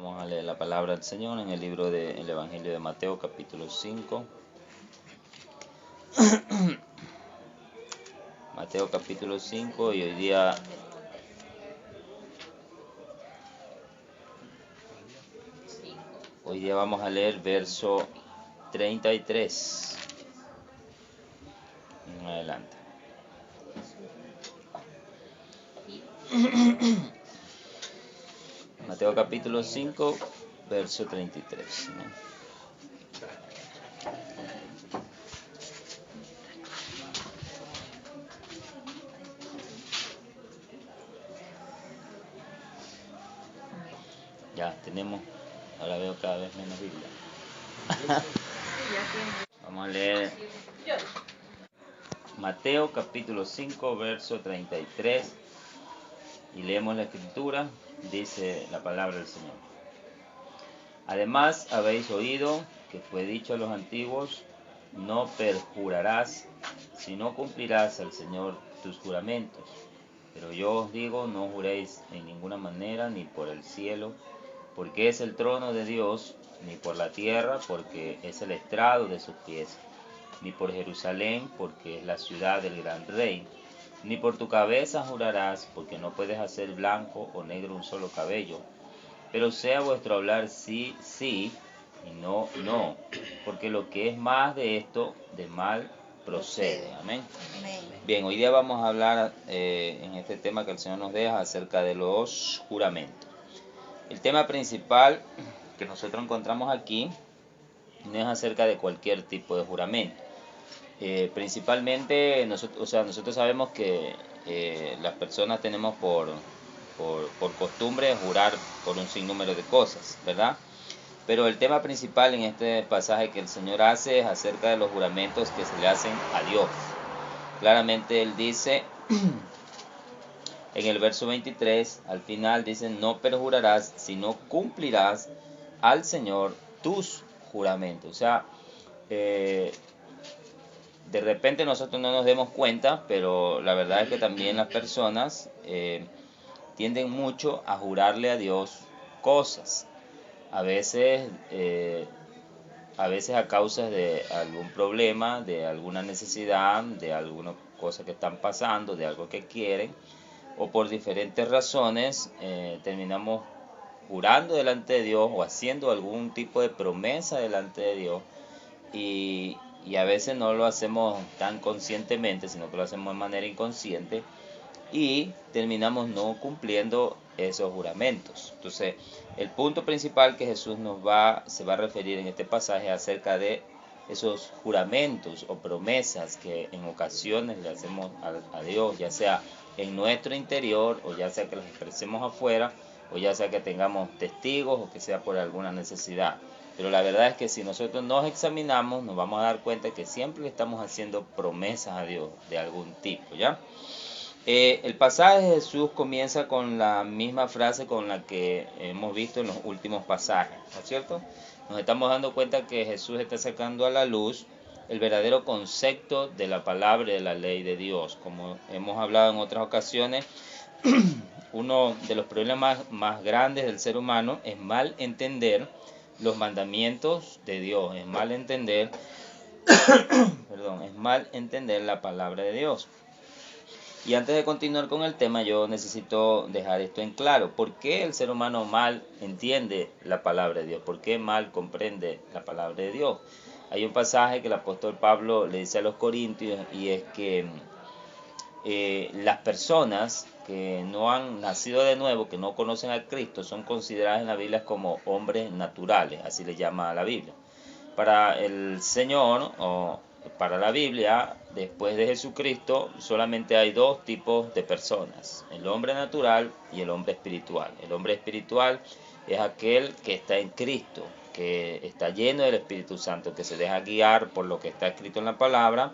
Vamos a leer la palabra del Señor en el libro del Evangelio de Mateo, capítulo 5. Mateo capítulo 5, y hoy día vamos a leer verso 33 en adelante. Mateo capítulo 5, verso 33. Ya tenemos, ahora veo cada vez menos Biblia. Vamos a leer Mateo capítulo 5, verso 33, y leemos la escritura. Dice la palabra del Señor: Además habéis oído que fue dicho a los antiguos: no perjurarás, sino cumplirás al Señor tus juramentos. Pero yo os digo, no juréis en ninguna manera, ni por el cielo, porque es el trono de Dios, ni por la tierra, porque es el estrado de sus pies, ni por Jerusalén, porque es la ciudad del gran rey, ni por tu cabeza jurarás, porque no puedes hacer blanco o negro un solo cabello. Pero sea vuestro hablar sí, sí, y no, no, porque lo que es más de esto, de mal procede. Amén. Bien, hoy día vamos a hablar en este tema que el Señor nos deja acerca de los juramentos. El tema principal que nosotros encontramos aquí no es acerca de cualquier tipo de juramento. Principalmente nosotros sabemos que las personas tenemos por costumbre jurar por un sinnúmero de cosas, ¿verdad? Pero el tema principal en este pasaje que el Señor hace es acerca de los juramentos que se le hacen a Dios. Claramente Él dice en el verso 23, al final dice: no perjurarás, sino cumplirás al Señor tus juramentos. O sea, de repente nosotros no nos demos cuenta, pero la verdad es que también las personas tienden mucho a jurarle a Dios cosas. A veces a causa de algún problema, de alguna necesidad, de alguna cosa que están pasando, de algo que quieren, o por diferentes razones terminamos jurando delante de Dios o haciendo algún tipo de promesa delante de Dios, y a veces no lo hacemos tan conscientemente, sino que lo hacemos de manera inconsciente, y terminamos no cumpliendo esos juramentos. Entonces, el punto principal que Jesús se va a referir en este pasaje acerca de esos juramentos o promesas que en ocasiones le hacemos a Dios, ya sea en nuestro interior, o ya sea que los expresemos afuera, o ya sea que tengamos testigos, o que sea por alguna necesidad. Pero la verdad es que si nosotros nos examinamos, nos vamos a dar cuenta que siempre le estamos haciendo promesas a Dios de algún tipo, ¿ya? El pasaje de Jesús comienza con la misma frase con la que hemos visto en los últimos pasajes, ¿no es cierto? Nos estamos dando cuenta que Jesús está sacando a la luz el verdadero concepto de la palabra y de la ley de Dios. Como hemos hablado en otras ocasiones, uno de los problemas más grandes del ser humano es mal entender los mandamientos de Dios, es mal entender, es mal entender la palabra de Dios. Y antes de continuar con el tema, yo necesito dejar esto en claro. ¿Por qué el ser humano mal entiende la palabra de Dios? ¿Por qué mal comprende la palabra de Dios? Hay un pasaje que el apóstol Pablo le dice a los corintios, y es que las personas que no han nacido de nuevo, que no conocen a Cristo, son consideradas en la Biblia como hombres naturales, así le llama a la Biblia. Para el Señor, o para la Biblia, después de Jesucristo, solamente hay dos tipos de personas: el hombre natural y el hombre espiritual. El hombre espiritual es aquel que está en Cristo, que está lleno del Espíritu Santo, que se deja guiar por lo que está escrito en la palabra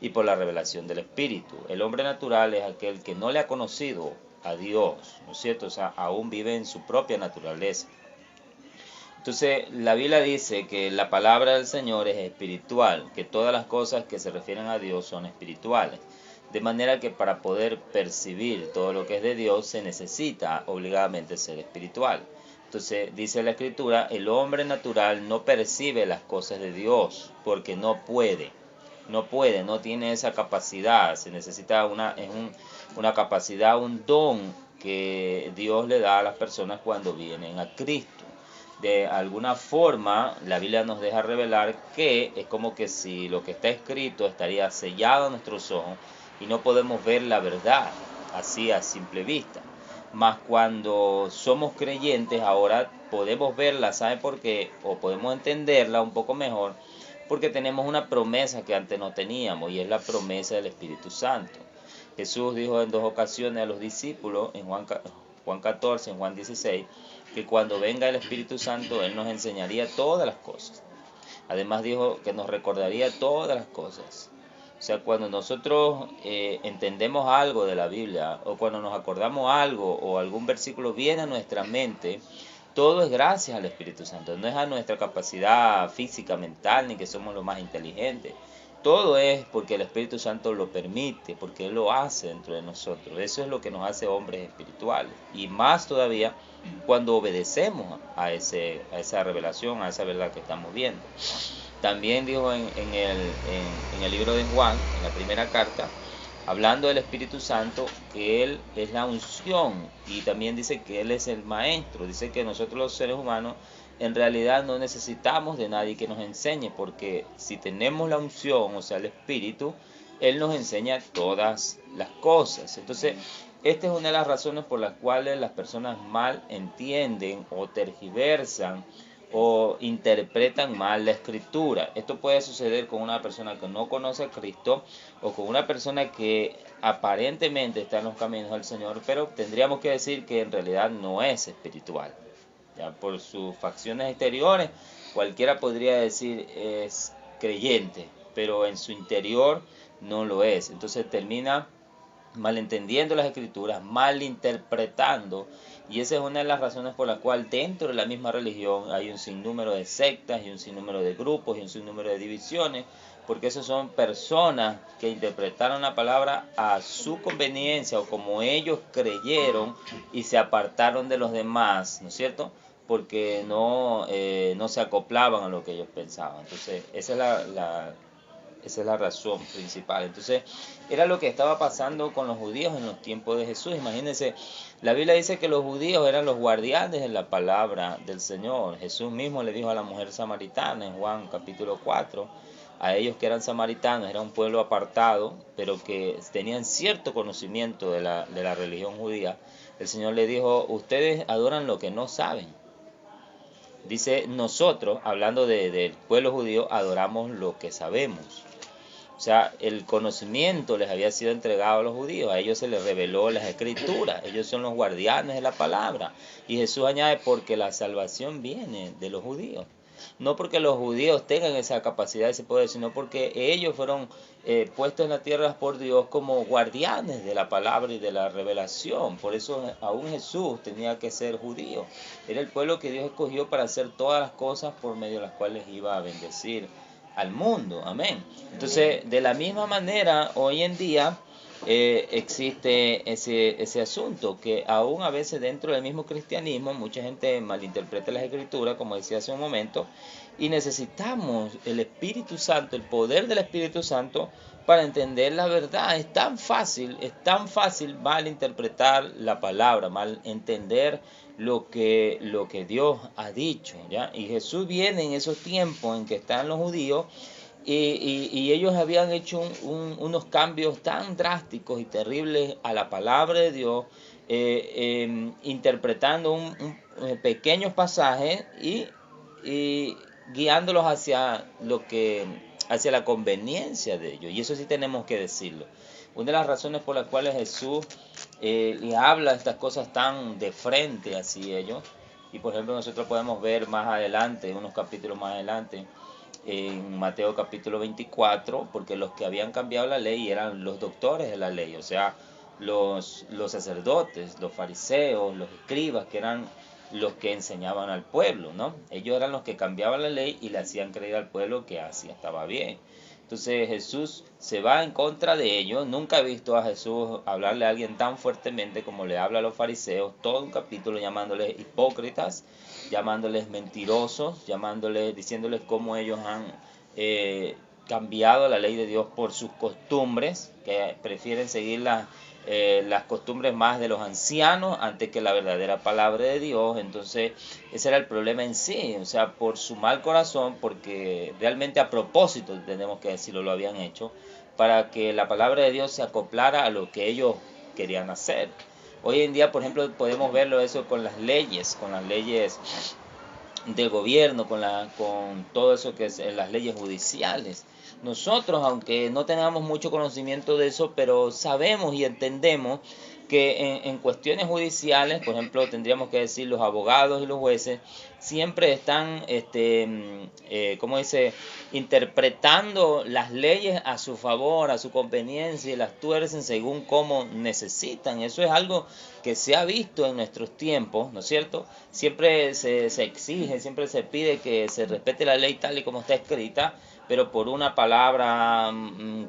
y por la revelación del Espíritu. El hombre natural es aquel que no le ha conocido a Dios, ¿no es cierto? O sea, aún vive en su propia naturaleza. Entonces, la Biblia dice que la palabra del Señor es espiritual, que todas las cosas que se refieren a Dios son espirituales. De manera que para poder percibir todo lo que es de Dios se necesita obligadamente ser espiritual. Entonces dice la Escritura, el hombre natural no percibe las cosas de Dios porque no puede, no tiene esa capacidad. Se necesita una capacidad, un don que Dios le da a las personas cuando vienen a Cristo. De alguna forma, la Biblia nos deja revelar que es como que si lo que está escrito estaría sellado a nuestros ojos y no podemos ver la verdad así a simple vista. Mas cuando somos creyentes ahora podemos verla, ¿sabe por qué? O podemos entenderla un poco mejor, porque tenemos una promesa que antes no teníamos, y es la promesa del Espíritu Santo. Jesús dijo en 2 ocasiones a los discípulos, en Juan 14, en Juan 16, que cuando venga el Espíritu Santo, Él nos enseñaría todas las cosas. Además dijo que nos recordaría todas las cosas. O sea, cuando nosotros entendemos algo de la Biblia, o cuando nos acordamos algo, o algún versículo viene a nuestra mente, todo es gracias al Espíritu Santo. No es a nuestra capacidad física, mental, ni que somos los más inteligentes. Todo es porque el Espíritu Santo lo permite, porque Él lo hace dentro de nosotros. Eso es lo que nos hace hombres espirituales. Y más todavía cuando obedecemos a esa revelación, a esa verdad que estamos viendo. También dijo en el libro de Juan, en la primera carta, hablando del Espíritu Santo, que Él es la unción, y también dice que Él es el maestro. Dice que nosotros los seres humanos en realidad no necesitamos de nadie que nos enseñe, porque si tenemos la unción, o sea el Espíritu, Él nos enseña todas las cosas. Entonces, esta es una de las razones por las cuales las personas mal entienden o tergiversan o interpretan mal la Escritura. Esto puede suceder con una persona que no conoce a Cristo, o con una persona que aparentemente está en los caminos del Señor, pero tendríamos que decir que en realidad no es espiritual. Ya por sus facciones exteriores, cualquiera podría decir es creyente, pero en su interior no lo es. Entonces termina malentendiendo las Escrituras, malinterpretando, y esa es una de las razones por las cuales dentro de la misma religión hay un sinnúmero de sectas y un sinnúmero de grupos y un sinnúmero de divisiones, porque esos son personas que interpretaron la palabra a su conveniencia o como ellos creyeron y se apartaron de los demás, ¿no es cierto? Porque no se acoplaban a lo que ellos pensaban. Entonces esa es la razón principal. Entonces, era lo que estaba pasando con los judíos en los tiempos de Jesús. Imagínense, la Biblia dice que los judíos eran los guardianes de la palabra del Señor. Jesús mismo le dijo a la mujer samaritana en Juan capítulo 4, a ellos que eran samaritanos, era un pueblo apartado, pero que tenían cierto conocimiento de la religión judía. El Señor le dijo, ustedes adoran lo que no saben. Dice, nosotros, hablando del pueblo judío, adoramos lo que sabemos. O sea, el conocimiento les había sido entregado a los judíos, a ellos se les reveló las Escrituras, ellos son los guardianes de la palabra. Y Jesús añade, porque la salvación viene de los judíos. No porque los judíos tengan esa capacidad, ese poder, sino porque ellos fueron puestos en la tierra por Dios como guardianes de la palabra y de la revelación. Por eso aún Jesús tenía que ser judío. Era el pueblo que Dios escogió para hacer todas las cosas por medio de las cuales iba a bendecir al mundo. Amén. Entonces, de la misma manera, hoy en día existe ese asunto, que aún a veces dentro del mismo cristianismo mucha gente malinterpreta las Escrituras, como decía hace un momento, y necesitamos el Espíritu Santo, el poder del Espíritu Santo para entender la verdad. Es tan fácil malinterpretar la palabra, mal entender lo que Dios ha dicho, ¿ya? Y Jesús viene en esos tiempos en que están los judíos y ellos habían hecho unos cambios tan drásticos y terribles a la palabra de Dios, interpretando un pequeños pasajes y guiándolos hacia la conveniencia de ellos. Y eso sí tenemos que decirlo. Una de las razones por las cuales Jesús le habla estas cosas tan de frente hacia ellos, y por ejemplo nosotros podemos ver más adelante, unos capítulos más adelante, en Mateo capítulo 24, porque los que habían cambiado la ley eran los doctores de la ley, o sea, los sacerdotes, los fariseos, los escribas, que eran los que enseñaban al pueblo, ¿no? Ellos eran los que cambiaban la ley y le hacían creer al pueblo que así estaba bien. Entonces Jesús se va en contra de ellos. Nunca he visto a Jesús hablarle a alguien tan fuertemente como le habla a los fariseos, todo un capítulo llamándoles hipócritas, llamándoles mentirosos, diciéndoles cómo ellos han cambiado la ley de Dios por sus costumbres, que prefieren seguir las costumbres más de los ancianos antes que la verdadera palabra de Dios. Entonces ese era el problema en sí, o sea, por su mal corazón, porque realmente a propósito, tenemos que decirlo, lo habían hecho, para que la palabra de Dios se acoplara a lo que ellos querían hacer. Hoy en día, por ejemplo, podemos verlo eso con las leyes del gobierno, con todo eso que es las leyes judiciales. Nosotros, aunque no tengamos mucho conocimiento de eso, pero sabemos y entendemos que en cuestiones judiciales, por ejemplo, tendríamos que decir los abogados y los jueces, siempre están, ¿cómo dice?, interpretando las leyes a su favor, a su conveniencia, y las tuercen según cómo necesitan. Eso es algo que se ha visto en nuestros tiempos, ¿no es cierto? Siempre se exige, siempre se pide que se respete la ley tal y como está escrita, pero por una palabra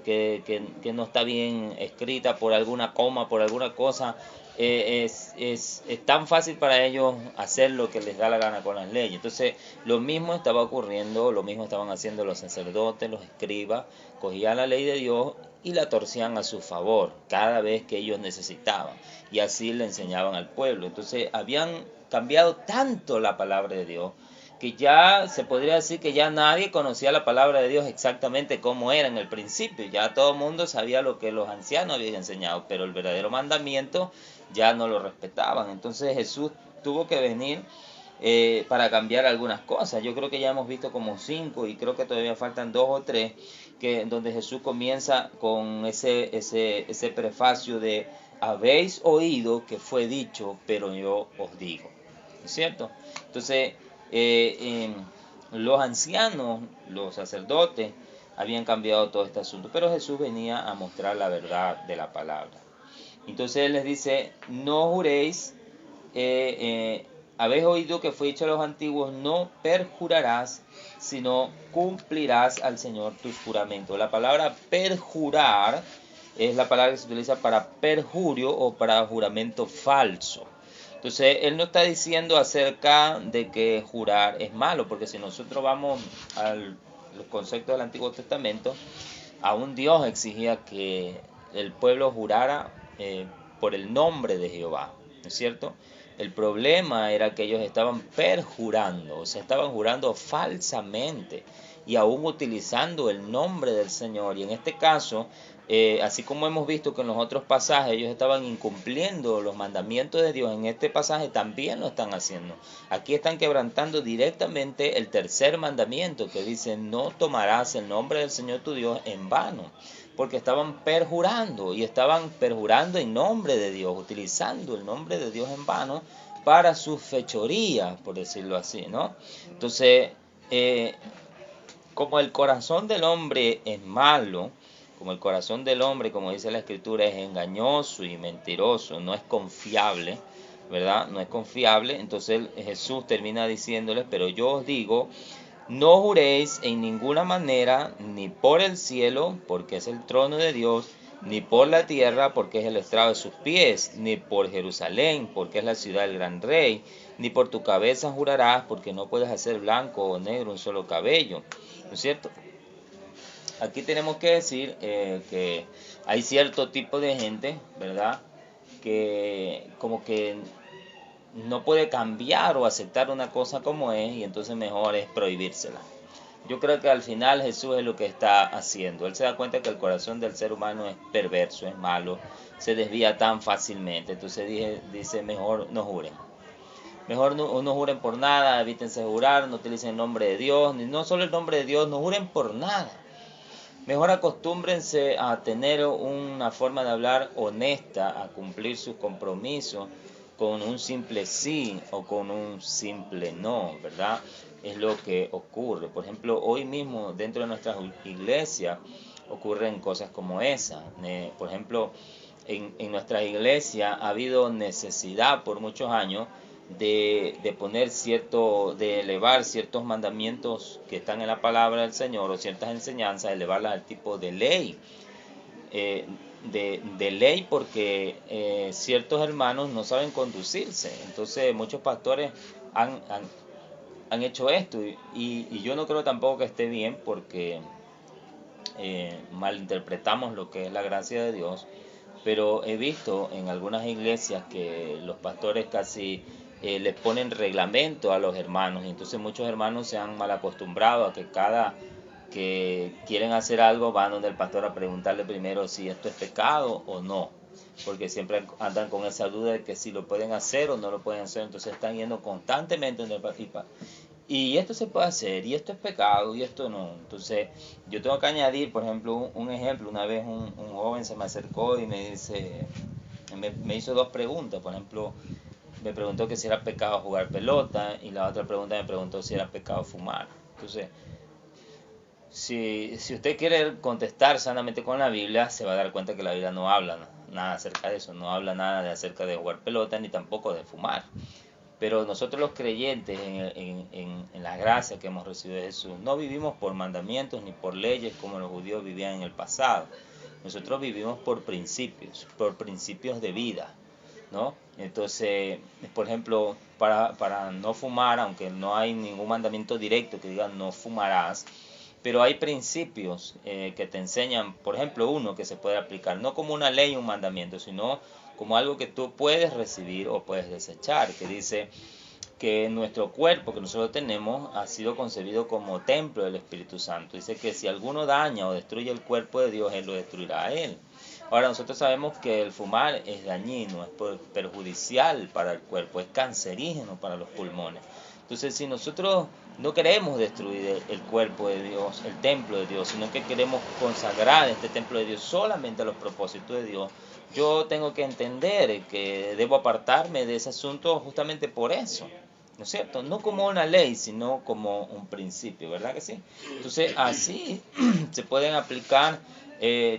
que no está bien escrita, por alguna coma, por alguna cosa, es tan fácil para ellos hacer lo que les da la gana con las leyes. Entonces lo mismo estaba ocurriendo, lo mismo estaban haciendo los sacerdotes, los escribas, cogían la ley de Dios y la torcían a su favor cada vez que ellos necesitaban, y así le enseñaban al pueblo. Entonces habían cambiado tanto la palabra de Dios que ya se podría decir que ya nadie conocía la palabra de Dios exactamente como era en el principio. Ya todo el mundo sabía lo que los ancianos habían enseñado, pero el verdadero mandamiento ya no lo respetaban. Entonces Jesús tuvo que venir para cambiar algunas cosas. Yo creo que ya hemos visto como 5, y creo que todavía faltan 2 o 3, donde Jesús comienza con ese prefacio de: habéis oído que fue dicho, pero yo os digo. ¿No es cierto? Entonces los ancianos, los sacerdotes, habían cambiado todo este asunto, pero Jesús venía a mostrar la verdad de la palabra. Entonces Él les dice: no juréis, habéis oído que fue dicho a los antiguos, no perjurarás, sino cumplirás al Señor tus juramentos. La palabra perjurar es la palabra que se utiliza para perjurio o para juramento falso. Entonces Él no está diciendo acerca de que jurar es malo, porque si nosotros vamos a los conceptos del Antiguo Testamento, aún Dios exigía que el pueblo jurara por el nombre de Jehová, ¿no es cierto? El problema era que ellos estaban perjurando, o sea, estaban jurando falsamente y aún utilizando el nombre del Señor. Y en este caso, así como hemos visto que en los otros pasajes ellos estaban incumpliendo los mandamientos de Dios, en este pasaje también lo están haciendo. Aquí están quebrantando directamente el tercer mandamiento, que dice: no tomarás el nombre del Señor tu Dios en vano. Porque estaban perjurando, y estaban perjurando en nombre de Dios, utilizando el nombre de Dios en vano para sus fechorías, por decirlo así, ¿no? Entonces, como el corazón del hombre es malo, como el corazón del hombre, como dice la Escritura, es engañoso y mentiroso, no es confiable, ¿verdad? No es confiable. Entonces Jesús termina diciéndoles: pero yo os digo, no juréis en ninguna manera, ni por el cielo, porque es el trono de Dios, ni por la tierra, porque es el estrado de sus pies, ni por Jerusalén, porque es la ciudad del gran rey, ni por tu cabeza jurarás, porque no puedes hacer blanco o negro un solo cabello. ¿No es cierto? Aquí tenemos que decir que hay cierto tipo de gente, ¿verdad?, que como que no puede cambiar o aceptar una cosa como es, y entonces mejor es prohibírsela. Yo creo que al final Jesús es lo que está haciendo. Él se da cuenta que el corazón del ser humano es perverso, es malo, se desvía tan fácilmente. Entonces dice: mejor no juren. Mejor no juren por nada, evítense jurar, no utilicen el nombre de Dios, ni no solo el nombre de Dios, no juren por nada. Mejor acostúmbrense a tener una forma de hablar honesta, a cumplir sus compromisos con un simple sí o con un simple no, ¿verdad? Es lo que ocurre. Por ejemplo, hoy mismo dentro de nuestras iglesias ocurren cosas como esa. Por ejemplo, en nuestra iglesia ha habido necesidad por muchos años de poner de elevar ciertos mandamientos que están en la palabra del Señor o ciertas enseñanzas, elevarlas al tipo de ley. De ley porque ciertos hermanos no saben conducirse. Entonces muchos pastores han hecho esto y yo no creo tampoco que esté bien porque malinterpretamos lo que es la gracia de Dios, pero he visto en algunas iglesias que los pastores casi les ponen reglamento a los hermanos y entonces muchos hermanos se han mal acostumbrado a que cada que quieren hacer algo van donde el pastor a preguntarle primero si esto es pecado o no, porque siempre andan con esa duda de que si lo pueden hacer o no lo pueden hacer, entonces están yendo constantemente donde el pastor y esto se puede hacer, y esto es pecado, y esto no. Entonces, yo tengo que añadir, por ejemplo, un ejemplo. Una vez un joven se me acercó y me dice, me hizo dos preguntas. Por ejemplo, me preguntó que si era pecado jugar pelota, y la otra pregunta me preguntó si era pecado fumar. Entonces, si usted quiere contestar sanamente con la Biblia, se va a dar cuenta que la Biblia no habla nada acerca de eso, no habla nada acerca de jugar pelota, ni tampoco de fumar. Pero nosotros los creyentes en la gracia que hemos recibido de Jesús, no vivimos por mandamientos ni por leyes como los judíos vivían en el pasado. Nosotros vivimos por principios de vida, ¿no? Entonces, por ejemplo, para no fumar, aunque no hay ningún mandamiento directo que diga no fumarás, pero hay principios que te enseñan, por ejemplo, uno que se puede aplicar, no como una ley o un mandamiento, sino como algo que tú puedes recibir o puedes desechar, que dice que nuestro cuerpo que nosotros tenemos ha sido concebido como templo del Espíritu Santo. Dice que si alguno daña o destruye el cuerpo de Dios, Él lo destruirá a Él. Ahora, nosotros sabemos que el fumar es dañino, es perjudicial para el cuerpo, es cancerígeno para los pulmones. Entonces, si nosotros no queremos destruir el cuerpo de Dios, el templo de Dios, sino que queremos consagrar este templo de Dios solamente a los propósitos de Dios, yo tengo que entender que debo apartarme de ese asunto justamente por eso, ¿no es cierto? No como una ley, sino como un principio, ¿verdad que sí? Entonces, así se pueden aplicar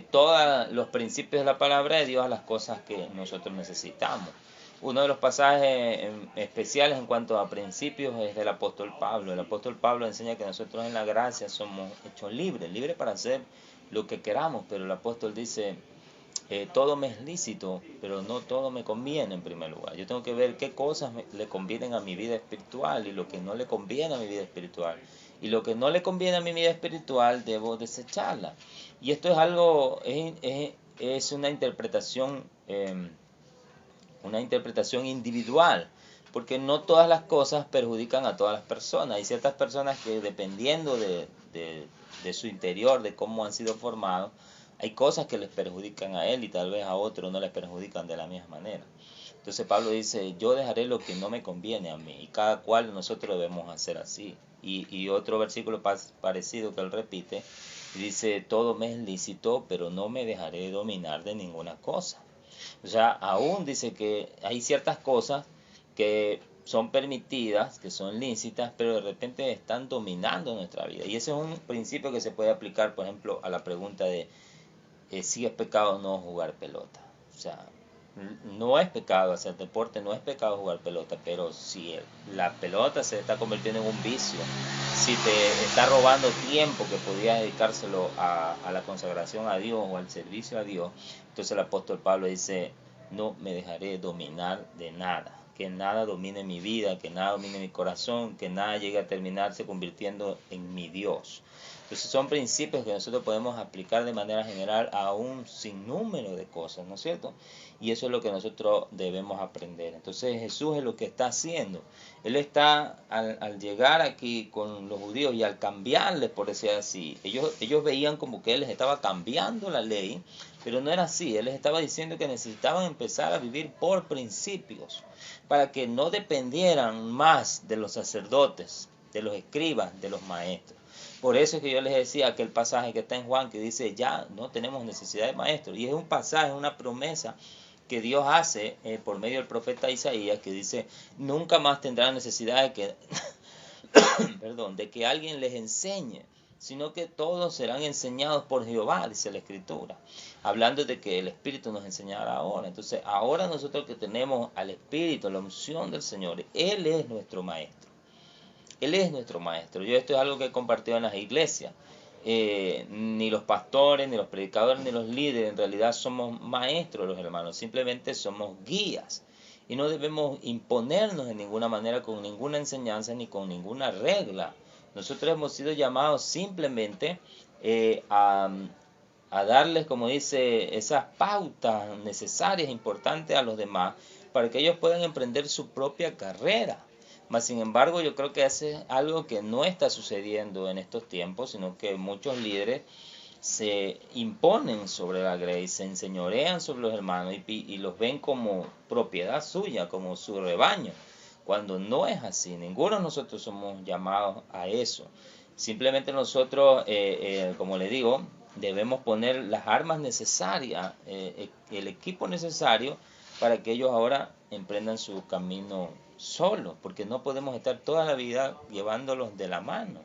todos los principios de la palabra de Dios a las cosas que nosotros necesitamos. Uno de los pasajes especiales en cuanto a principios es del apóstol Pablo. El apóstol Pablo enseña que nosotros en la gracia somos hechos libres para hacer lo que queramos, pero el apóstol dice, todo me es lícito, pero no todo me conviene en primer lugar. Yo tengo que ver qué cosas le convienen a mi vida espiritual y lo que no le conviene a mi vida espiritual. Y lo que no le conviene a mi vida espiritual debo desecharla. Y esto es algo, es una interpretación individual, porque no todas las cosas perjudican a todas las personas. Hay ciertas personas que dependiendo de su interior, de cómo han sido formados, hay cosas que les perjudican a él y tal vez a otros no les perjudican de la misma manera. Entonces Pablo dice, yo dejaré lo que no me conviene a mí, y cada cual de nosotros debemos hacer así. Y otro versículo parecido que él repite, dice, todo me es lícito, pero no me dejaré dominar de ninguna cosa. O sea, aún dice que hay ciertas cosas que son permitidas, que son lícitas, pero de repente están dominando nuestra vida. Y ese es un principio que se puede aplicar, por ejemplo, a la pregunta de si es pecado o no jugar pelota. O sea, no es pecado hacer deporte, no es pecado jugar pelota, pero si la pelota se está convirtiendo en un vicio, si te está robando tiempo que podías dedicárselo a la consagración a Dios o al servicio a Dios, entonces el apóstol Pablo dice, no me dejaré dominar de nada, que nada domine mi vida, que nada domine mi corazón, que nada llegue a terminarse convirtiendo en mi Dios. Entonces son principios que nosotros podemos aplicar de manera general a un sinnúmero de cosas, ¿no es cierto? Y eso es lo que nosotros debemos aprender. Entonces Jesús es lo que está haciendo. Él está, al llegar aquí con los judíos y al cambiarles, por decir así, ellos veían como que Él les estaba cambiando la ley, pero no era así. Él les estaba diciendo que necesitaban empezar a vivir por principios, para que no dependieran más de los sacerdotes, de los escribas, de los maestros. Por eso es que yo les decía aquel pasaje que está en Juan que dice, ya no tenemos necesidad de maestros. Y es un pasaje, una promesa que Dios hace por medio del profeta Isaías, que dice, nunca más tendrán necesidad de que, perdón, de que alguien les enseñe. sino que todos serán enseñados por Jehová, dice la Escritura, hablando de que el Espíritu nos enseñará ahora. Entonces, ahora nosotros que tenemos al Espíritu, la unción del Señor, Él es nuestro Maestro. Él es nuestro Maestro. Yo esto es algo que he compartido en las iglesias. Ni los pastores, ni los predicadores, ni los líderes en realidad somos maestros, los hermanos. Simplemente somos guías. Y no debemos imponernos en ninguna manera con ninguna enseñanza ni con ninguna regla. Nosotros hemos sido llamados simplemente a darles, como dice, esas pautas necesarias, importantes a los demás, para que ellos puedan emprender su propia carrera. Mas, sin embargo, yo creo que eso es algo que no está sucediendo en estos tiempos, sino que muchos líderes se imponen sobre la grey, se enseñorean sobre los hermanos y los ven como propiedad suya, como su rebaño, cuando no es así. Ninguno de nosotros somos llamados a eso. Simplemente nosotros, como le digo, debemos poner las armas necesarias, el equipo necesario para que ellos ahora emprendan su camino solos, porque no podemos estar toda la vida llevándolos de la mano.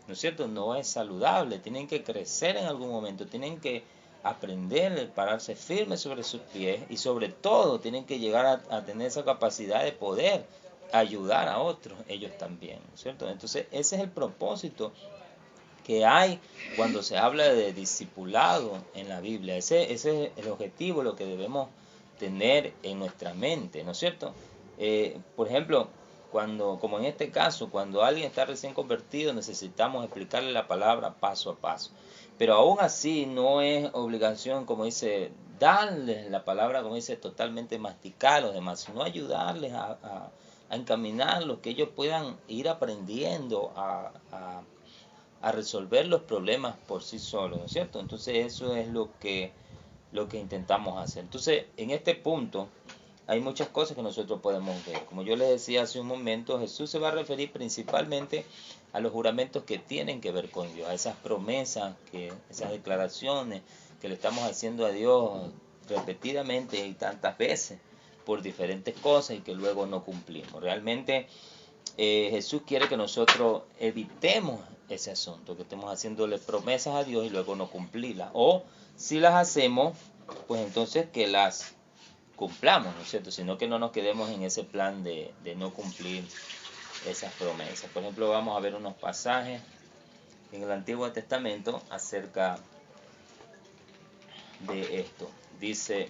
¿No es cierto? No es saludable, tienen que crecer en algún momento, tienen que aprender a pararse firmes sobre sus pies y sobre todo tienen que llegar a tener esa capacidad de poder ayudar a otros, ellos también, ¿no es cierto? Entonces ese es el propósito que hay cuando se habla de discipulado en la Biblia. Ese es el objetivo, lo que debemos tener en nuestra mente, ¿no es cierto? Por ejemplo, como en este caso, cuando alguien está recién convertido, necesitamos explicarle la palabra paso a paso. Pero aún así no es obligación, como dice, darles la palabra, como dice, totalmente masticar a los demás, sino ayudarles a encaminarlos, que ellos puedan ir aprendiendo a resolver los problemas por sí solos, ¿no es cierto? Entonces eso es lo que intentamos hacer. Entonces, en este punto hay muchas cosas que nosotros podemos ver. Como yo les decía hace un momento, Jesús se va a referir principalmente a los juramentos que tienen que ver con Dios, a esas promesas, esas declaraciones que le estamos haciendo a Dios repetidamente y tantas veces por diferentes cosas y que luego no cumplimos. Realmente Jesús quiere que nosotros evitemos ese asunto, que estemos haciéndole promesas a Dios y luego no cumplirlas. O si las hacemos, pues entonces que las cumplamos, ¿no es cierto? Sino que no nos quedemos en ese plan de no cumplir esas promesas. Por ejemplo, vamos a ver unos pasajes en el Antiguo Testamento acerca de esto. Dice,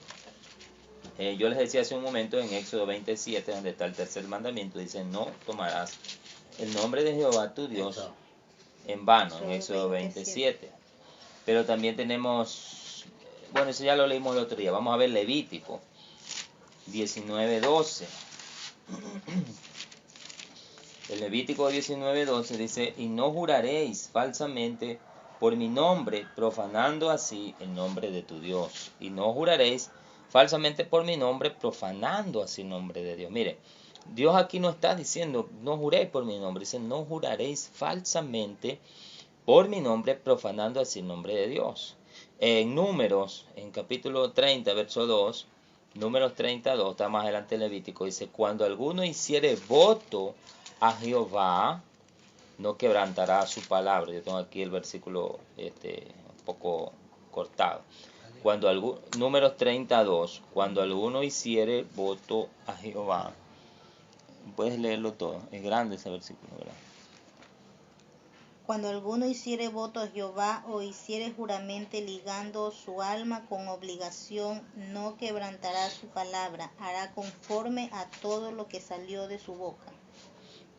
yo les decía hace un momento en Éxodo 27, donde está el tercer mandamiento, dice, no tomarás el nombre de Jehová tu Dios en vano, en Éxodo 27. Pero también tenemos, bueno, eso ya lo leímos el otro día, vamos a ver Levítico 19:12. El Levítico 19:12 dice, y no juraréis falsamente por mi nombre, profanando así el nombre de tu Dios. Y no juraréis falsamente por mi nombre, profanando así el nombre de Dios. Mire, Dios aquí no está diciendo, no juréis por mi nombre, dice, no juraréis falsamente por mi nombre, profanando así el nombre de Dios. En Números, en capítulo 30, verso 2, Números 32, está más adelante en Levítico, dice, cuando alguno hiciere voto a Jehová, no quebrantará su palabra. Yo tengo aquí el versículo un poco cortado. Números 32, cuando alguno hiciere voto a Jehová, puedes leerlo todo, es grande ese versículo, ¿verdad? Cuando alguno hiciere voto a Jehová o hiciere juramento ligando su alma con obligación, no quebrantará su palabra, hará conforme a todo lo que salió de su boca.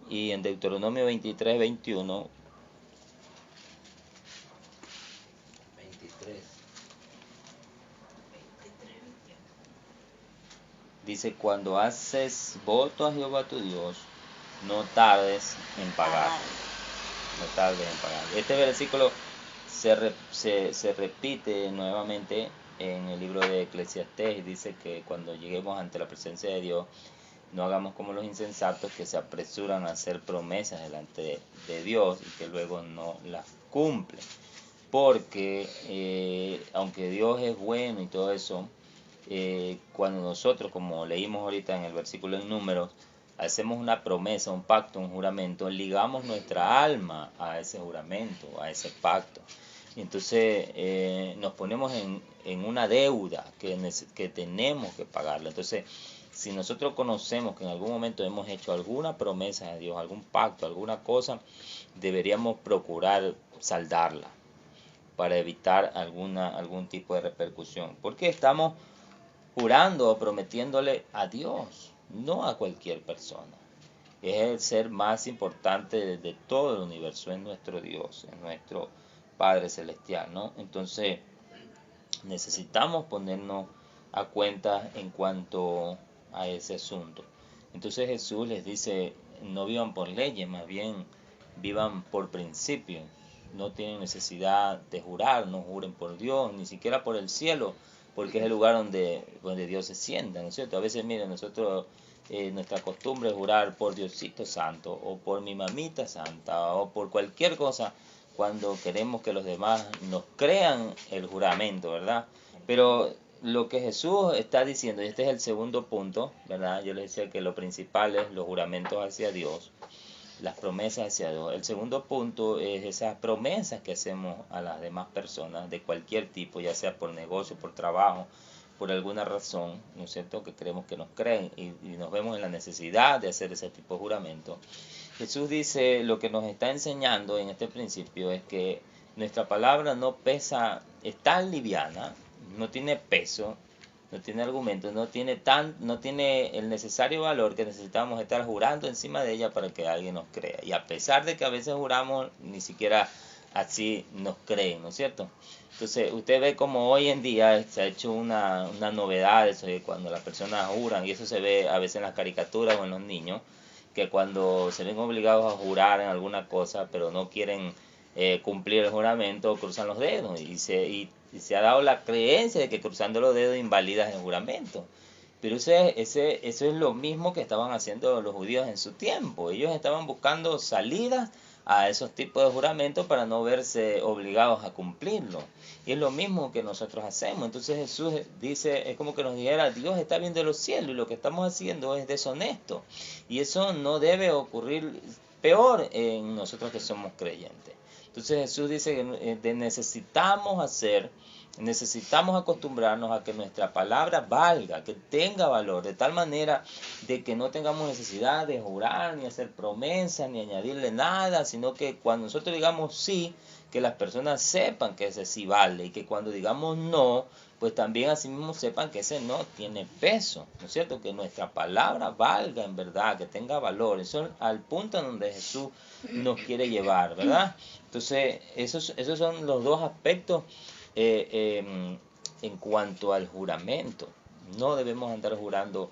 Y en Deuteronomio 23:21, 23. dice, cuando haces voto a Jehová tu Dios, no tardes en pagar. No tardes en pagar. Este versículo se repite nuevamente en el libro de Eclesiastés. Dice que cuando lleguemos ante la presencia de Dios, no hagamos como los insensatos que se apresuran a hacer promesas delante de Dios y que luego no las cumplen. Porque aunque Dios es bueno y todo eso, cuando nosotros, como leímos ahorita en el versículo en Números, hacemos una promesa, un pacto, un juramento, ligamos nuestra alma a ese juramento, a ese pacto. Y entonces nos ponemos en una deuda que tenemos que pagarla. Entonces, si nosotros conocemos que en algún momento hemos hecho alguna promesa de Dios, algún pacto, alguna cosa, deberíamos procurar saldarla para evitar algún tipo de repercusión. Porque estamos jurando o prometiéndole a Dios, no a cualquier persona. Es el ser más importante de todo el universo, es nuestro Dios, es nuestro Padre Celestial, ¿no? Entonces necesitamos ponernos a cuenta en cuanto a ese asunto. Entonces Jesús les dice, no vivan por leyes, más bien vivan por principios. No tienen necesidad de jurar, no juren por Dios, ni siquiera por el cielo, porque es el lugar donde Dios se sienta, ¿no es cierto? A veces, miren, nosotros, nuestra costumbre es jurar por Diosito Santo, o por mi mamita santa, o por cualquier cosa, cuando queremos que los demás nos crean el juramento, ¿verdad? Pero lo que Jesús está diciendo, y este es el segundo punto, ¿verdad? Yo les decía que lo principal es los juramentos hacia Dios, las promesas hacia Dios. El segundo punto es esas promesas que hacemos a las demás personas de cualquier tipo, ya sea por negocio, por trabajo, por alguna razón, ¿no es cierto?, que creemos que nos creen y nos vemos en la necesidad de hacer ese tipo de juramento. Jesús dice, lo que nos está enseñando en este principio es que nuestra palabra no pesa, es tan liviana, no tiene peso, no tiene argumentos, no tiene el necesario valor que necesitamos estar jurando encima de ella para que alguien nos crea. Y a pesar de que a veces juramos, ni siquiera así nos creen, ¿no es cierto? Entonces, usted ve como hoy en día se ha hecho una novedad, eso de cuando las personas juran, y eso se ve a veces en las caricaturas o en los niños, que cuando se ven obligados a jurar en alguna cosa, pero no quieren cumplir el juramento, cruzan los dedos, y se ha dado la creencia de que cruzando los dedos invalidas el juramento. Pero eso es lo mismo que estaban haciendo los judíos en su tiempo. Ellos estaban buscando salidas a esos tipos de juramentos para no verse obligados a cumplirlo. Y es lo mismo que nosotros hacemos. Entonces Jesús dice, es como que nos dijera, Dios está viendo los cielos y lo que estamos haciendo es deshonesto. Y eso no debe ocurrir, peor en nosotros que somos creyentes. Entonces Jesús dice que necesitamos acostumbrarnos a que nuestra palabra valga, que tenga valor, de tal manera de que no tengamos necesidad de jurar, ni hacer promesas, ni añadirle nada, sino que cuando nosotros digamos sí, que las personas sepan que ese sí vale, y que cuando digamos no, pues también así mismo sepan que ese no tiene peso, ¿no es cierto? Que nuestra palabra valga en verdad, que tenga valor. Eso es al punto en donde Jesús nos quiere llevar, ¿verdad? Entonces, esos son los dos aspectos en cuanto al juramento. No debemos andar jurando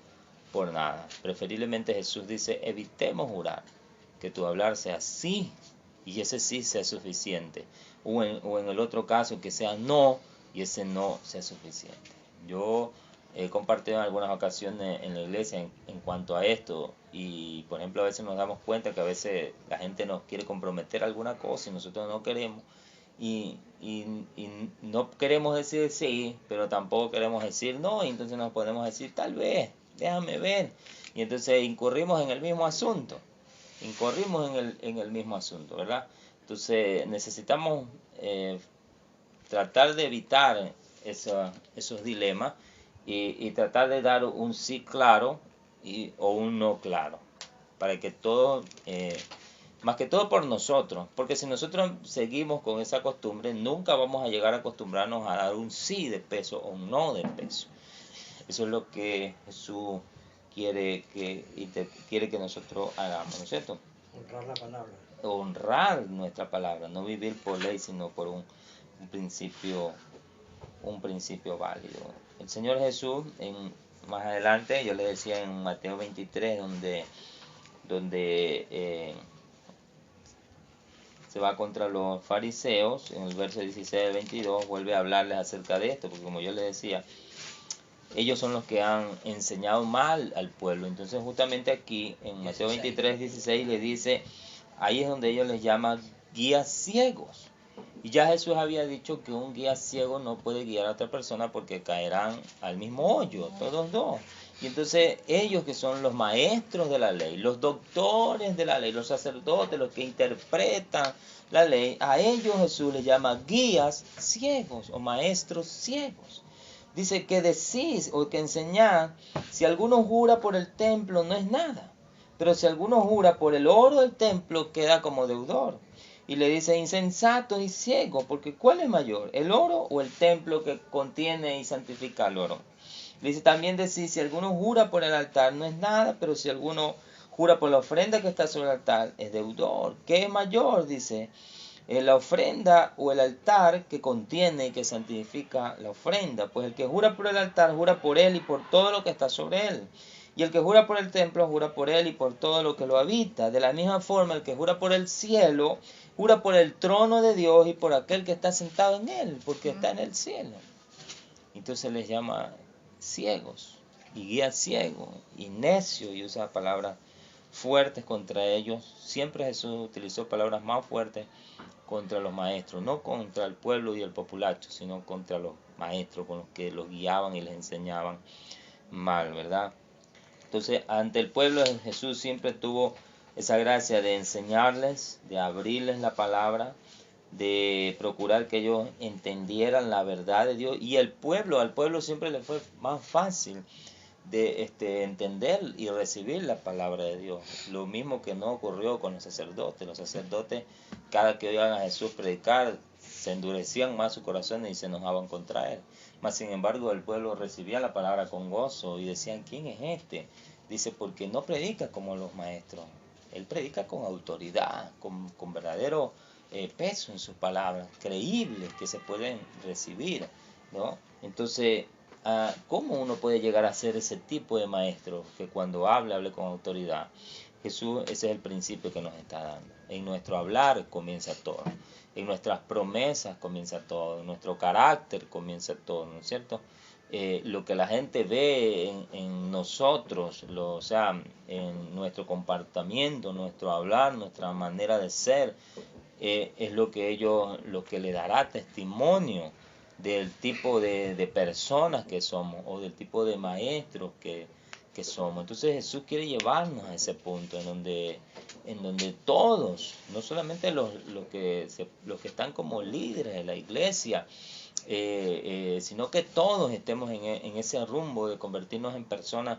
por nada. Preferiblemente Jesús dice, evitemos jurar, que tu hablar sea sí, y ese sí sea suficiente. O en el otro caso, que sea no, y ese no sea suficiente. Yo he compartido en algunas ocasiones en la iglesia en cuanto a esto, y por ejemplo a veces nos damos cuenta que a veces la gente nos quiere comprometer alguna cosa y nosotros no queremos, y no queremos decir sí, pero tampoco queremos decir no, y entonces nos podemos decir tal vez, déjame ver, y entonces incurrimos en el mismo asunto, ¿verdad? Entonces necesitamos tratar de evitar esos dilemas y tratar de dar un sí claro o un no claro, para que todo, más que todo por nosotros, porque si nosotros seguimos con esa costumbre, nunca vamos a llegar a acostumbrarnos a dar un sí de peso o un no de peso. Eso es lo que Jesús quiere que nosotros hagamos, ¿no es cierto? Honrar la palabra. Honrar nuestra palabra, no vivir por ley, sino por un principio válido. El Señor Jesús, más adelante, yo le decía en Mateo 23, donde se va contra los fariseos, en el verso 16 al 22, vuelve a hablarles acerca de esto, porque como yo les decía, ellos son los que han enseñado mal al pueblo. Entonces justamente aquí, en Mateo 23, 16, le dice, ahí es donde ellos les llaman guías ciegos. Y ya Jesús había dicho que un guía ciego no puede guiar a otra persona porque caerán al mismo hoyo, todos dos. Y entonces ellos que son los maestros de la ley, los doctores de la ley, los sacerdotes, los que interpretan la ley, a ellos Jesús les llama guías ciegos o maestros ciegos. Dice que decís o que enseñás, si alguno jura por el templo no es nada, pero si alguno jura por el oro del templo queda como deudor. Y le dice, insensato y ciego, porque ¿cuál es mayor, el oro o el templo que contiene y santifica el oro? Le dice, también decís, si alguno jura por el altar no es nada, pero si alguno jura por la ofrenda que está sobre el altar es deudor. ¿Qué es mayor? Dice, la ofrenda o el altar que contiene y que santifica la ofrenda. Pues el que jura por el altar, jura por él y por todo lo que está sobre él. Y el que jura por el templo, jura por él y por todo lo que lo habita. De la misma forma, el que jura por el cielo, jura por el trono de Dios y por aquel que está sentado en él, porque está en el cielo. Entonces les llama ciegos y guía ciego y necio, y usa palabras fuertes contra ellos. Siempre Jesús utilizó palabras más fuertes contra los maestros, no contra el pueblo y el populacho, sino contra los maestros con los que los guiaban y les enseñaban mal, ¿verdad? Entonces, ante el pueblo Jesús siempre tuvo esa gracia de enseñarles, de abrirles la palabra, de procurar que ellos entendieran la verdad de Dios. Y al pueblo siempre le fue más fácil de entender y recibir la palabra de Dios. Lo mismo que no ocurrió con los sacerdotes. Los sacerdotes, cada que oían a Jesús predicar, se endurecían más su corazón y se enojaban contra él. Mas sin embargo el pueblo recibía la palabra con gozo y decían, ¿quién es este? Dice, porque no predica como los maestros. Él predica con autoridad, con verdadero peso en sus palabras, creíbles que se pueden recibir, ¿no? Entonces, ¿cómo uno puede llegar a ser ese tipo de maestro que cuando hable con autoridad? Jesús, ese es el principio que nos está dando. En nuestro hablar comienza todo, en nuestras promesas comienza todo, en nuestro carácter comienza todo, ¿no es cierto? Lo que la gente ve en nosotros, o sea, en nuestro comportamiento, nuestro hablar, nuestra manera de ser, es lo que le dará testimonio del tipo de personas que somos o del tipo de maestros que somos. Entonces Jesús quiere llevarnos a ese punto en donde todos, no solamente los que están como líderes de la iglesia, sino que todos estemos en ese rumbo de convertirnos en personas,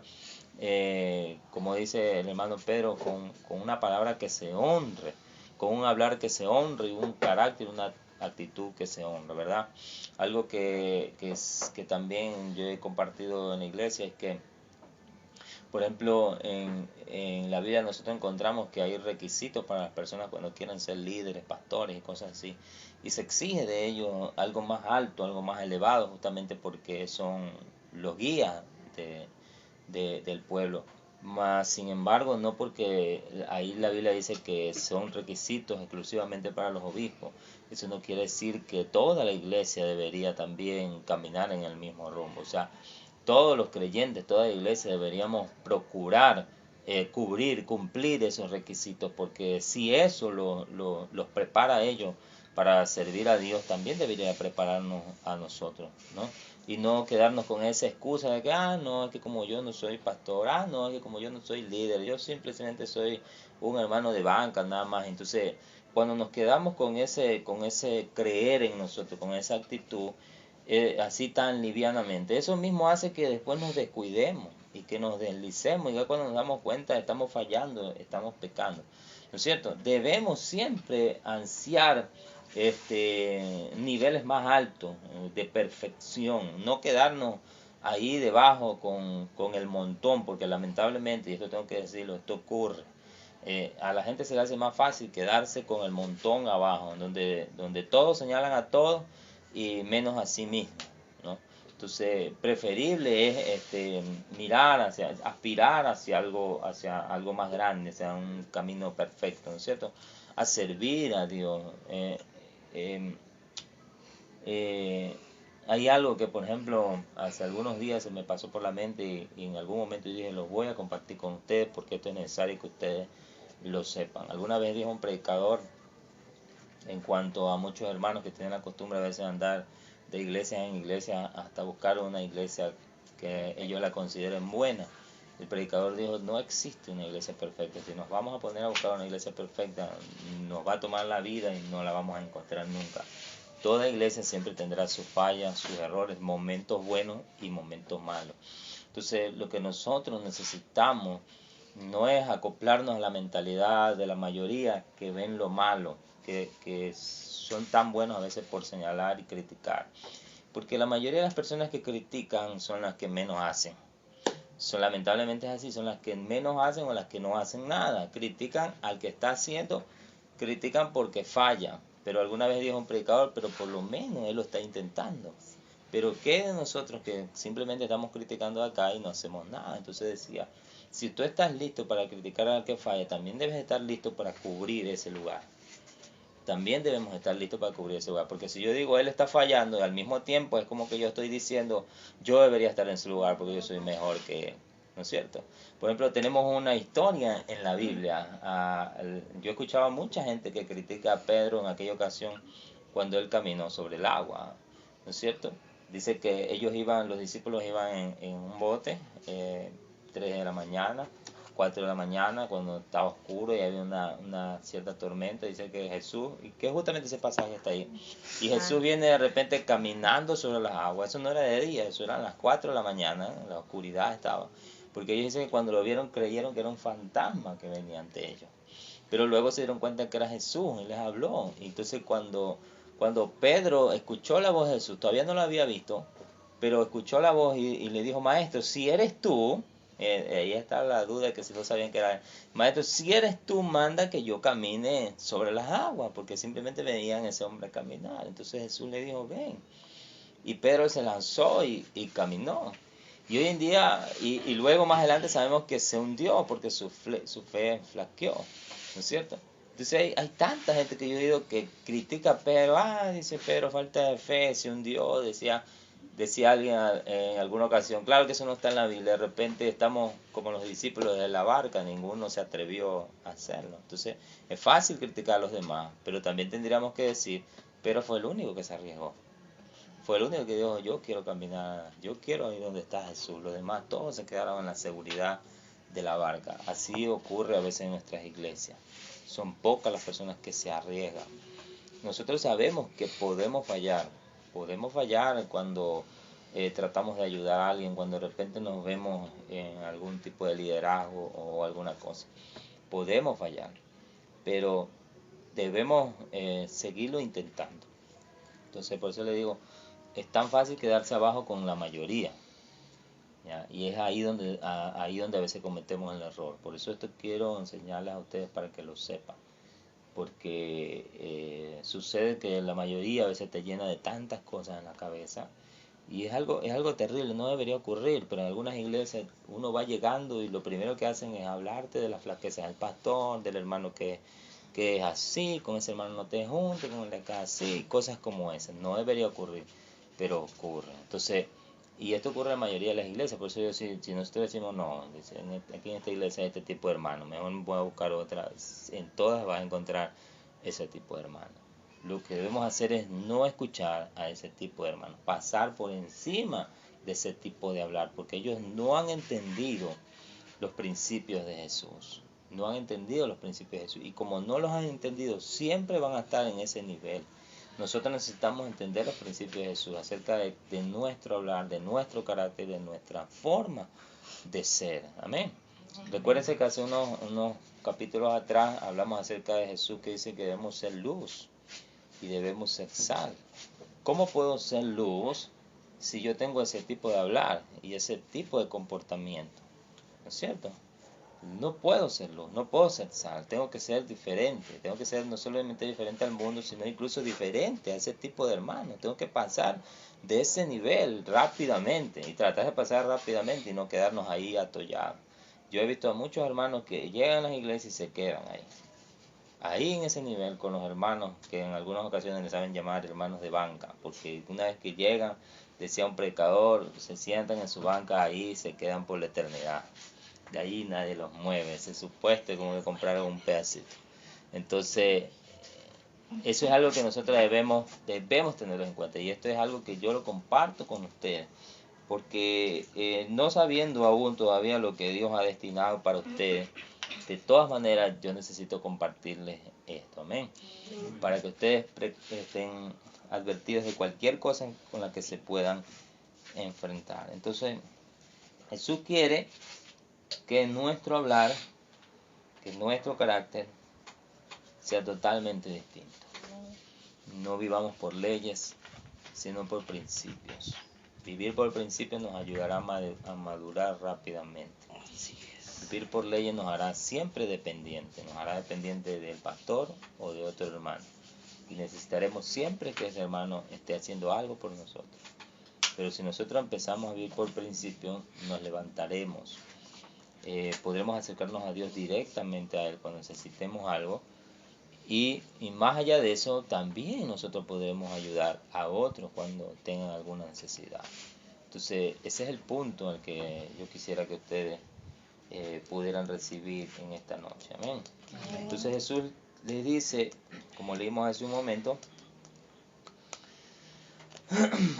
como dice el hermano Pedro, con una palabra que se honre, con un hablar que se honre y un carácter, una actitud que se honre, ¿verdad? Algo que también yo he compartido en la iglesia es que, por ejemplo, en la Biblia nosotros encontramos que hay requisitos para las personas cuando quieren ser líderes, pastores y cosas así. Y se exige de ellos algo más alto, algo más elevado, justamente porque son los guías del pueblo. Mas, sin embargo, no porque ahí la Biblia dice que son requisitos exclusivamente para los obispos. Eso no quiere decir que toda la iglesia debería también caminar en el mismo rumbo. O sea, todos los creyentes, toda la iglesia deberíamos procurar cumplir esos requisitos, porque si eso los prepara a ellos para servir a Dios, también debería prepararnos a nosotros, ¿no? Y no quedarnos con esa excusa de que, no, es que como yo no soy pastor, no, es que como yo no soy líder, yo simplemente soy un hermano de banca, nada más. Entonces, cuando nos quedamos con ese creer en nosotros, con esa actitud, así tan livianamente, eso mismo hace que después nos descuidemos y que nos deslicemos, y ya cuando nos damos cuenta estamos fallando, estamos pecando, ¿no es cierto? Debemos siempre ansiar niveles más altos de perfección, no quedarnos ahí debajo con el montón, porque lamentablemente, y esto tengo que decirlo, esto ocurre. A la gente se le hace más fácil quedarse con el montón abajo, donde todos señalan a todos y menos a sí mismo, ¿no? Entonces, preferible es mirar aspirar hacia algo más grande, hacia un camino perfecto, ¿no es cierto? A servir a Dios. Hay algo que, por ejemplo, hace algunos días se me pasó por la mente y en algún momento dije, los voy a compartir con ustedes porque esto es necesario que ustedes lo sepan. Alguna vez dijo un predicador, en cuanto a muchos hermanos que tienen la costumbre a veces de andar de iglesia en iglesia hasta buscar una iglesia que ellos la consideren buena. El predicador dijo, no existe una iglesia perfecta. Si nos vamos a poner a buscar una iglesia perfecta, nos va a tomar la vida y no la vamos a encontrar nunca. Toda iglesia siempre tendrá sus fallas, sus errores, momentos buenos y momentos malos. Entonces, lo que nosotros necesitamos no es acoplarnos a la mentalidad de la mayoría que ven lo malo, que son tan buenos a veces por señalar y criticar. Porque la mayoría de las personas que critican son las que menos hacen. Lamentablemente es así, son las que menos hacen o las que no hacen nada. Critican al que está haciendo, critican porque falla. Pero alguna vez dijo un predicador, pero por lo menos él lo está intentando. Pero ¿qué de nosotros que simplemente estamos criticando acá y no hacemos nada? Entonces decía, si tú estás listo para criticar al que falla, también debes estar listo para cubrir ese lugar. También debemos estar listos para cubrir ese lugar. Porque si yo digo, él está fallando, y al mismo tiempo es como que yo estoy diciendo, yo debería estar en su lugar porque yo soy mejor que él. ¿No es cierto? Por ejemplo, tenemos una historia en la Biblia. Yo he escuchado a mucha gente que critica a Pedro en aquella ocasión cuando él caminó sobre el agua. ¿No es cierto? Dice que los discípulos iban en un bote, 3 de la mañana, 4 de la mañana, cuando estaba oscuro y había una cierta tormenta. Dice que Jesús, y que justamente ese pasaje está ahí, y Jesús viene de repente caminando sobre las aguas. Eso no era de día, eso eran las 4 de la mañana, la oscuridad estaba, porque ellos dicen que cuando lo vieron creyeron que era un fantasma que venía ante ellos, pero luego se dieron cuenta que era Jesús y les habló. Y entonces cuando Pedro escuchó la voz de Jesús, todavía no lo había visto, pero escuchó la voz y le dijo, maestro, si eres tú, ahí está la duda de que si no sabían que era él. Maestro, si eres tú, manda que yo camine sobre las aguas, porque simplemente veían a ese hombre caminar. Entonces Jesús le dijo, ven. Y Pedro se lanzó y caminó. Y hoy en día, y luego más adelante sabemos que se hundió porque su fe flaqueó, ¿no es cierto? Entonces hay tanta gente que yo he oído que critica a Pedro, dice Pedro, falta de fe, se hundió, decía alguien en alguna ocasión. Claro que eso no está en la Biblia. De repente estamos como los discípulos de la barca, ninguno se atrevió a hacerlo. Entonces es fácil criticar a los demás, pero también tendríamos que decir, pero fue el único que se arriesgó. Fue el único que dijo, yo quiero caminar, yo quiero ir donde está Jesús. Los demás todos se quedaron en la seguridad de la barca. Así ocurre a veces en nuestras iglesias. Son pocas las personas que se arriesgan. Nosotros sabemos que podemos fallar cuando tratamos de ayudar a alguien, cuando de repente nos vemos en algún tipo de liderazgo o alguna cosa. Podemos fallar, pero debemos seguirlo intentando. Entonces por eso le digo, es tan fácil quedarse abajo con la mayoría, ¿ya? Y es ahí donde a veces cometemos el error. Por eso esto quiero enseñarles a ustedes para que lo sepan. Porque sucede que la mayoría a veces te llena de tantas cosas en la cabeza y es algo terrible, no debería ocurrir, pero en algunas iglesias uno va llegando y lo primero que hacen es hablarte de las flaquezas del pastor, del hermano que es así, con ese hermano no te juntes, con el de acá así, cosas como esas. No debería ocurrir, pero ocurre. Entonces, y esto ocurre en la mayoría de las iglesias. Por eso yo, si nosotros decimos, no, aquí en esta iglesia hay este tipo de hermano, mejor me voy a buscar otra, en todas vas a encontrar ese tipo de hermano. Lo que debemos hacer es no escuchar a ese tipo de hermanos, pasar por encima de ese tipo de hablar, porque ellos no han entendido los principios de Jesús. No han entendido los principios de Jesús. Y como no los han entendido, siempre van a estar en ese nivel. Nosotros necesitamos entender los principios de Jesús acerca de nuestro hablar, de nuestro carácter, de nuestra forma de ser. Amén. Recuérdense que hace unos capítulos atrás hablamos acerca de Jesús que dice que debemos ser luz y debemos ser sal. ¿Cómo puedo ser luz si yo tengo ese tipo de hablar y ese tipo de comportamiento? ¿No es cierto? No puedo ser luz, no puedo ser sal, tengo que ser diferente, tengo que ser no solamente diferente al mundo, sino incluso diferente a ese tipo de hermanos. Tengo que pasar de ese nivel rápidamente y tratar de pasar rápidamente y no quedarnos ahí atollados. Yo he visto a muchos hermanos que llegan a las iglesias y se quedan ahí en ese nivel con los hermanos que en algunas ocasiones les saben llamar hermanos de banca, porque una vez que llegan, decía un predicador, se sientan en su banca ahí y se quedan por la eternidad. De ahí nadie los mueve, ese supuesto como que compraron un pedacito. Entonces, eso es algo que nosotros debemos tenerlo en cuenta, y esto es algo que yo lo comparto con ustedes, porque no sabiendo aún todavía lo que Dios ha destinado para ustedes, de todas maneras yo necesito compartirles esto, amén, para que ustedes estén advertidos de cualquier cosa con la que se puedan enfrentar. Entonces, Jesús quiere que nuestro hablar, que nuestro carácter sea totalmente distinto. No vivamos por leyes, sino por principios. Vivir por principios nos ayudará a madurar rápidamente. Vivir por leyes nos hará siempre dependiente, nos hará dependiente del pastor o de otro hermano. Y necesitaremos siempre que ese hermano esté haciendo algo por nosotros. Pero si nosotros empezamos a vivir por principios, nos levantaremos. Podremos acercarnos a Dios directamente a Él cuando necesitemos algo. Y más allá de eso, también nosotros podremos ayudar a otros cuando tengan alguna necesidad. Entonces, ese es el punto al que yo quisiera que ustedes pudieran recibir en esta noche. Amén. Entonces Jesús les dice, como leímos hace un momento,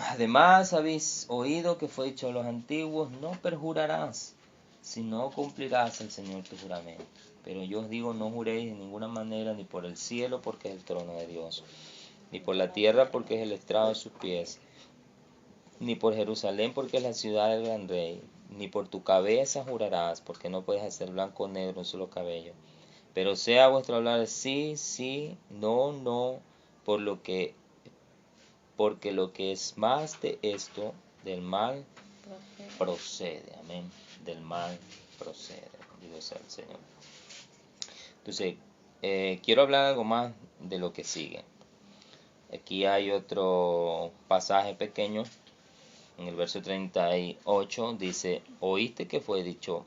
además habéis oído que fue dicho a los antiguos, no perjurarás, sino cumplirás al Señor tu juramento. Pero yo os digo, no juréis de ninguna manera, ni por el cielo, porque es el trono de Dios, ni por la tierra, porque es el estrado de sus pies, ni por Jerusalén, porque es la ciudad del gran rey, ni por tu cabeza jurarás, porque no puedes hacer blanco o negro un solo cabello. Pero sea vuestro hablar sí, sí, no, no, porque lo que es más de esto, del mal procede. Amén. Del mal procede. Dios sea el Señor. Entonces, quiero hablar algo más de lo que sigue. Aquí hay otro pasaje pequeño. En el verso 38 dice, oíste que fue dicho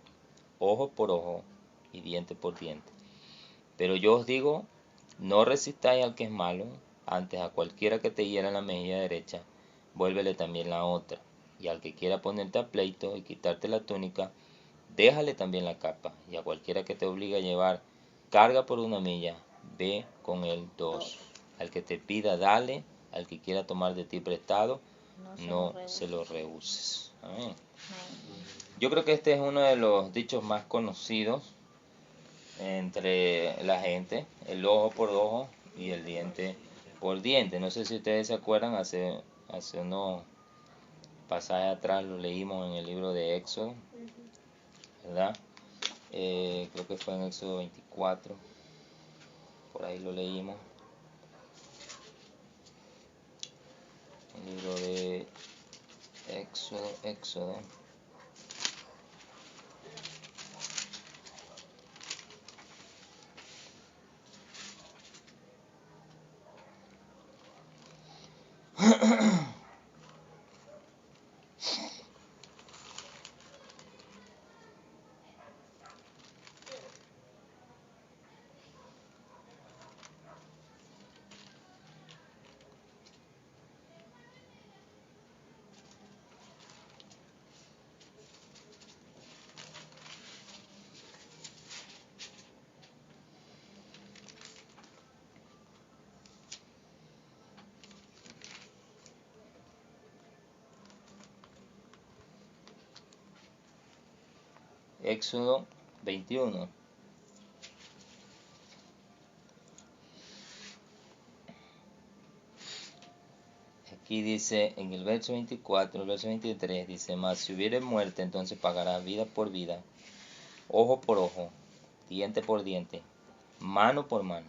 ojo por ojo y diente por diente. Pero yo os digo, no resistáis al que es malo, antes a cualquiera que te hiera en la mejilla derecha, vuélvele también la otra. Y al que quiera ponerte a pleito y quitarte la túnica, déjale también la capa. Y a cualquiera que te obligue a llevar carga por 1 milla, ve con él 2. Al que te pida, dale. Al que quiera tomar de ti prestado, no se lo rehuses. Amén. Yo creo que este es uno de los dichos más conocidos entre la gente, el ojo por ojo y el diente por diente. No sé si ustedes se acuerdan, hace unos pasajes atrás lo leímos en el libro de Éxodo, ¿verdad? Creo que fue en Éxodo 24, por ahí lo leímos. El libro de Éxodo. Éxodo 21. Aquí dice en el verso 24, el verso 23, dice, mas si hubiere muerte, entonces pagará vida por vida, ojo por ojo, diente por diente, mano por mano,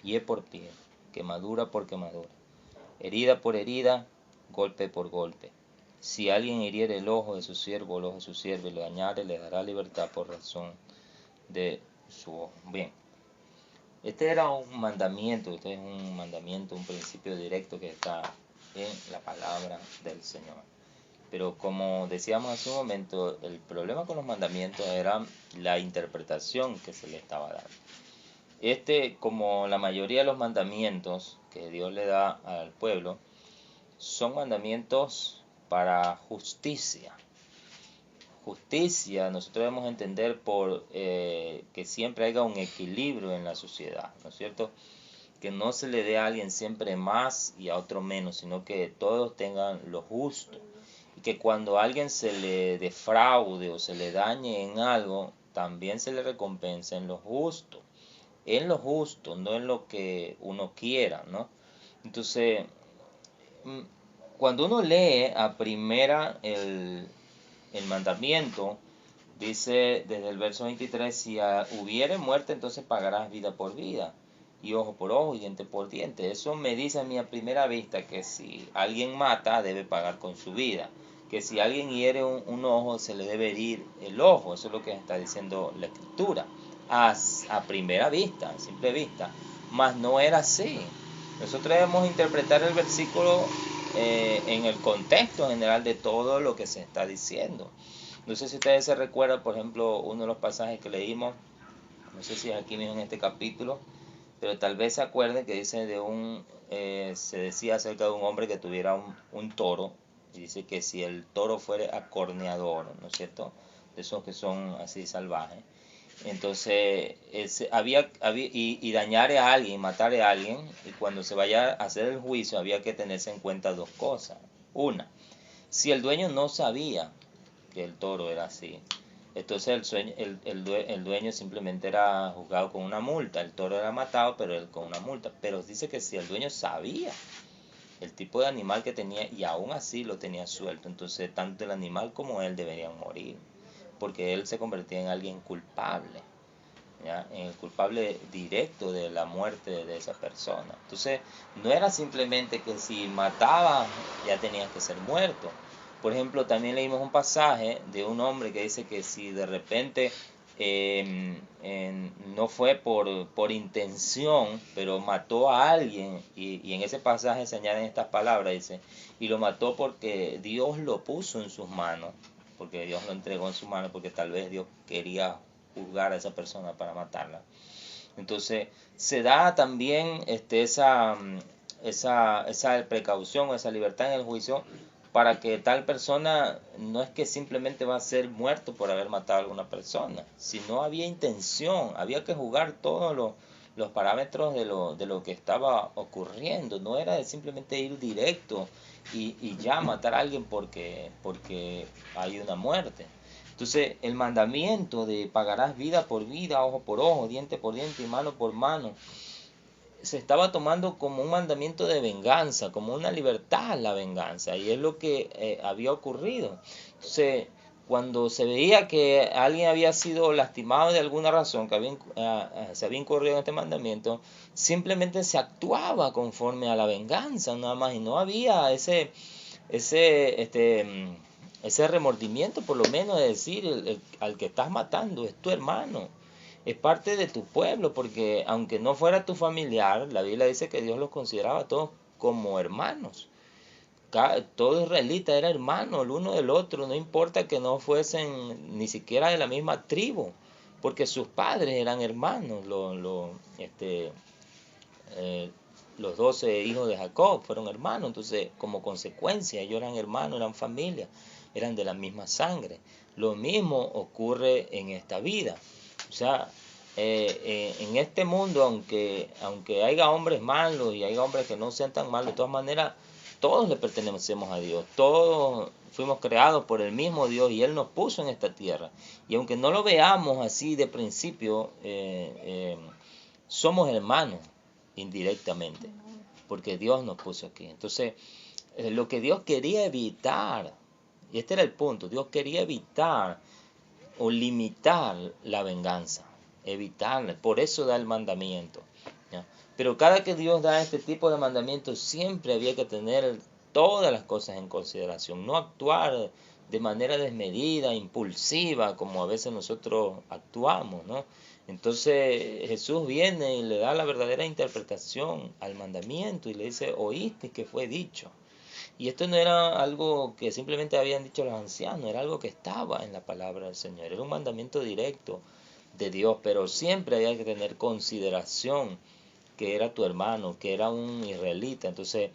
pie por pie, quemadura por quemadura, herida por herida, golpe por golpe. Si alguien hiriere el ojo de su siervo, el ojo de su siervo, y lo dañare, le dará libertad por razón de su ojo. Bien, este era un mandamiento, este es un mandamiento, un principio directo que está en la palabra del Señor. Pero como decíamos hace un momento, el problema con los mandamientos era la interpretación que se le estaba dando. Como la mayoría de los mandamientos que Dios le da al pueblo, son mandamientos para justicia. Justicia, nosotros debemos entender por que siempre haya un equilibrio en la sociedad, ¿no es cierto? Que no se le dé a alguien siempre más y a otro menos, sino que todos tengan lo justo. y que cuando a alguien se le defraude o se le dañe en algo, también se le recompensa en lo justo, no en lo que uno quiera, ¿no? Entonces, mm, cuando uno lee a primera el mandamiento, dice desde el verso 23, si hubiere muerte, entonces pagarás vida por vida, y ojo por ojo, y diente por diente. Eso me dice a mí a primera vista que si alguien mata, debe pagar con su vida. Que si alguien hiere un ojo, se le debe herir el ojo. Eso es lo que está diciendo la Escritura. A primera vista, a simple vista. Mas no era así. Nosotros debemos interpretar el versículo en el contexto general de todo lo que se está diciendo. No sé si ustedes se recuerdan, por ejemplo, uno de los pasajes que leímos, no sé si es aquí mismo en este capítulo, pero tal vez se acuerden que dice se decía acerca de un hombre que tuviera un toro, y dice que si el toro fuera acorneador, ¿no es cierto? De esos que son así salvajes. Entonces, y dañar a alguien, matar a alguien, y cuando se vaya a hacer el juicio había que tenerse en cuenta dos cosas. Una, si el dueño no sabía que el toro era así, entonces el dueño simplemente era juzgado con una multa. El toro era matado, pero él con una multa. Pero dice que si el dueño sabía el tipo de animal que tenía y aún así lo tenía suelto, entonces tanto el animal como él deberían morir, porque él se convertía en alguien culpable, ¿ya? En el culpable directo de la muerte de esa persona. Entonces no era simplemente que si mataba ya tenía que ser muerto. Por ejemplo, también leímos un pasaje de un hombre que dice que si de repente no fue por intención, pero mató a alguien, y en ese pasaje se añaden estas palabras, dice, y lo mató porque Dios lo puso en sus manos, porque Dios lo entregó en sus manos, porque tal vez Dios quería juzgar a esa persona para matarla. Entonces, se da también esa precaución, esa libertad en el juicio, para que tal persona no es que simplemente va a ser muerto por haber matado a alguna persona, sino había intención, había que jugar todos los parámetros de lo que estaba ocurriendo. No era de simplemente ir directo y ya matar a alguien porque hay una muerte. Entonces, el mandamiento de pagarás vida por vida, ojo por ojo, diente por diente y mano por mano, se estaba tomando como un mandamiento de venganza, como una libertad a la venganza, y es lo que había ocurrido. Entonces, cuando se veía que alguien había sido lastimado de alguna razón, que se había incurrido en este mandamiento, simplemente se actuaba conforme a la venganza, nada más, y no había ese, ese remordimiento, por lo menos, de decir, al que estás matando es tu hermano, es parte de tu pueblo, porque aunque no fuera tu familiar, la Biblia dice que Dios los consideraba a todos como hermanos. Todo israelita era hermano el uno del otro, no importa que no fuesen ni siquiera de la misma tribu, porque sus padres eran hermanos. Los 12 hijos de Jacob fueron hermanos, entonces como consecuencia ellos eran hermanos, eran familia, eran de la misma sangre. Lo mismo ocurre en esta vida. O sea, en este mundo, aunque haya hombres malos y haya hombres que no sean tan malos, de todas maneras, todos le pertenecemos a Dios, todos fuimos creados por el mismo Dios y Él nos puso en esta tierra. Y aunque no lo veamos así de principio, somos hermanos indirectamente, porque Dios nos puso aquí. Entonces, lo que Dios quería evitar, y este era el punto, Dios quería evitar o limitar la venganza, evitarla, por eso da el mandamiento, ¿ya? Pero cada que Dios da este tipo de mandamientos, siempre había que tener todas las cosas en consideración, no actuar de manera desmedida, impulsiva, como a veces nosotros actuamos, ¿no? Entonces Jesús viene y le da la verdadera interpretación al mandamiento y le dice, oíste que fue dicho. Y esto no era algo que simplemente habían dicho los ancianos, era algo que estaba en la palabra del Señor, era un mandamiento directo de Dios, pero siempre había que tener consideración que era tu hermano, que era un israelita. Entonces,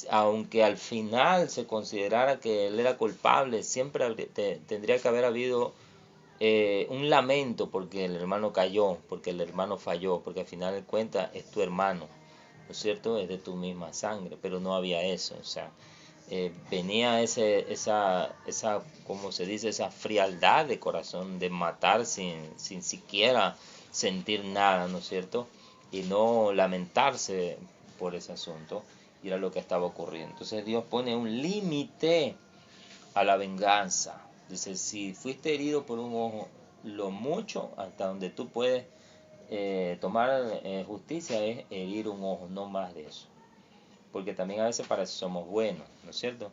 aunque al final se considerara que él era culpable, siempre tendría que haber habido un lamento porque el hermano cayó, porque el hermano falló, porque al final de cuentas es tu hermano, ¿no es cierto? Es de tu misma sangre, pero no había eso, o sea, venía esa, como se dice, esa frialdad de corazón de matar sin siquiera sentir nada, ¿no es cierto? Y no lamentarse por ese asunto, y era lo que estaba ocurriendo. Entonces Dios pone un límite a la venganza. Dice, si fuiste herido por un ojo, lo mucho hasta donde tú puedes tomar justicia es herir un ojo, no más de eso. Porque también a veces para eso somos buenos, ¿no es cierto?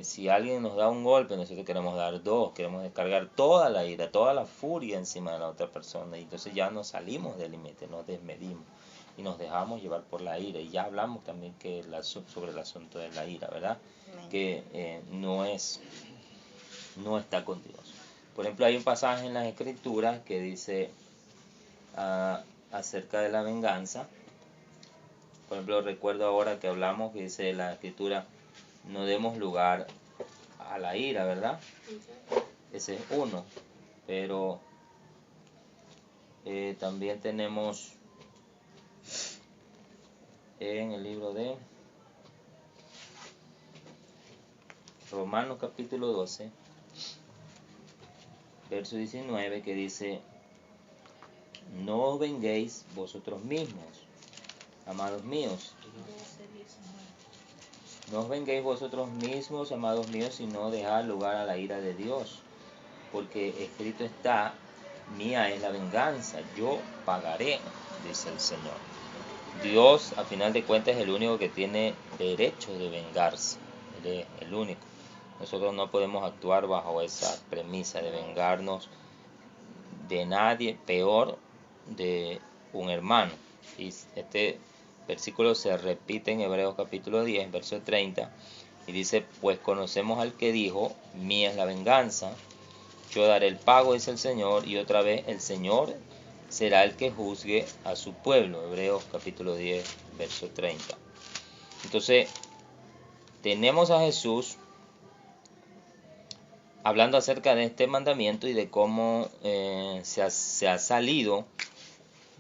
Si alguien nos da un golpe, nosotros queremos dar dos, queremos descargar toda la ira, toda la furia encima de la otra persona, y entonces ya nos salimos del límite, nos desmedimos y nos dejamos llevar por la ira. Y ya hablamos también sobre el asunto de la ira, ¿verdad? Que no está con Dios. Por ejemplo, hay un pasaje en las Escrituras que dice acerca de la venganza. Por ejemplo, recuerdo ahora que hablamos que dice la Escritura, no demos lugar a la ira, ¿verdad? Ese es uno. Pero también tenemos en el libro de Romanos capítulo 12, verso 19, que dice, no os venguéis vosotros mismos, amados míos. No os venguéis vosotros mismos, amados míos, sino dejad lugar a la ira de Dios. Porque escrito está, mía es la venganza, yo pagaré, dice el Señor. Dios, a final de cuentas, es el único que tiene derecho de vengarse. Él es el único. Nosotros no podemos actuar bajo esa premisa de vengarnos de nadie, peor de un hermano. Y este versículo se repite en Hebreos capítulo 10, verso 30, y dice, pues conocemos al que dijo, mía es la venganza, yo daré el pago, dice el Señor, y otra vez el Señor será el que juzgue a su pueblo. Hebreos capítulo 10, verso 30. Entonces, tenemos a Jesús hablando acerca de este mandamiento y de cómo se ha salido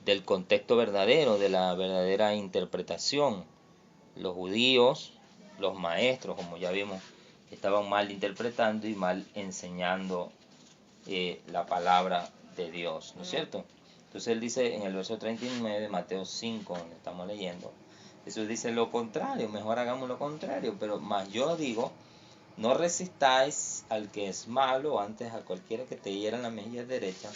del contexto verdadero, de la verdadera interpretación. Los judíos, los maestros, como ya vimos, estaban mal interpretando y mal enseñando la palabra de Dios, ¿no es cierto? Entonces él dice en el verso 39 de Mateo 5, donde estamos leyendo, Jesús dice lo contrario, mejor hagamos lo contrario, pero más yo digo, no resistáis al que es malo, antes a cualquiera que te hiera en la mejilla derecha,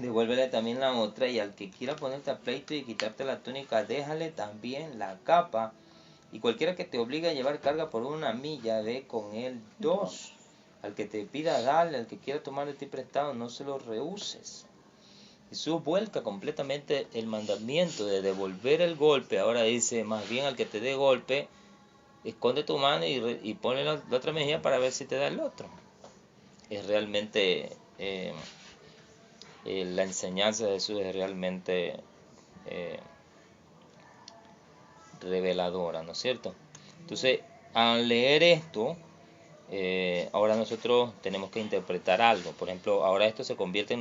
devuélvele también la otra, y al que quiera ponerte a pleito y quitarte la túnica, déjale también la capa, y cualquiera que te obligue a llevar carga por una milla, ve con él dos. Al que te pida, dale, al que quiera tomar de ti prestado, no se lo rehuses. Jesús vuelca completamente el mandamiento de devolver el golpe. Ahora dice, más bien al que te dé golpe, esconde tu mano y ponle la otra mejilla para ver si te da el otro. Es realmente, la enseñanza de Jesús es realmente reveladora, ¿no es cierto? Entonces, al leer esto, ahora nosotros tenemos que interpretar algo. Por ejemplo, ahora esto se convierte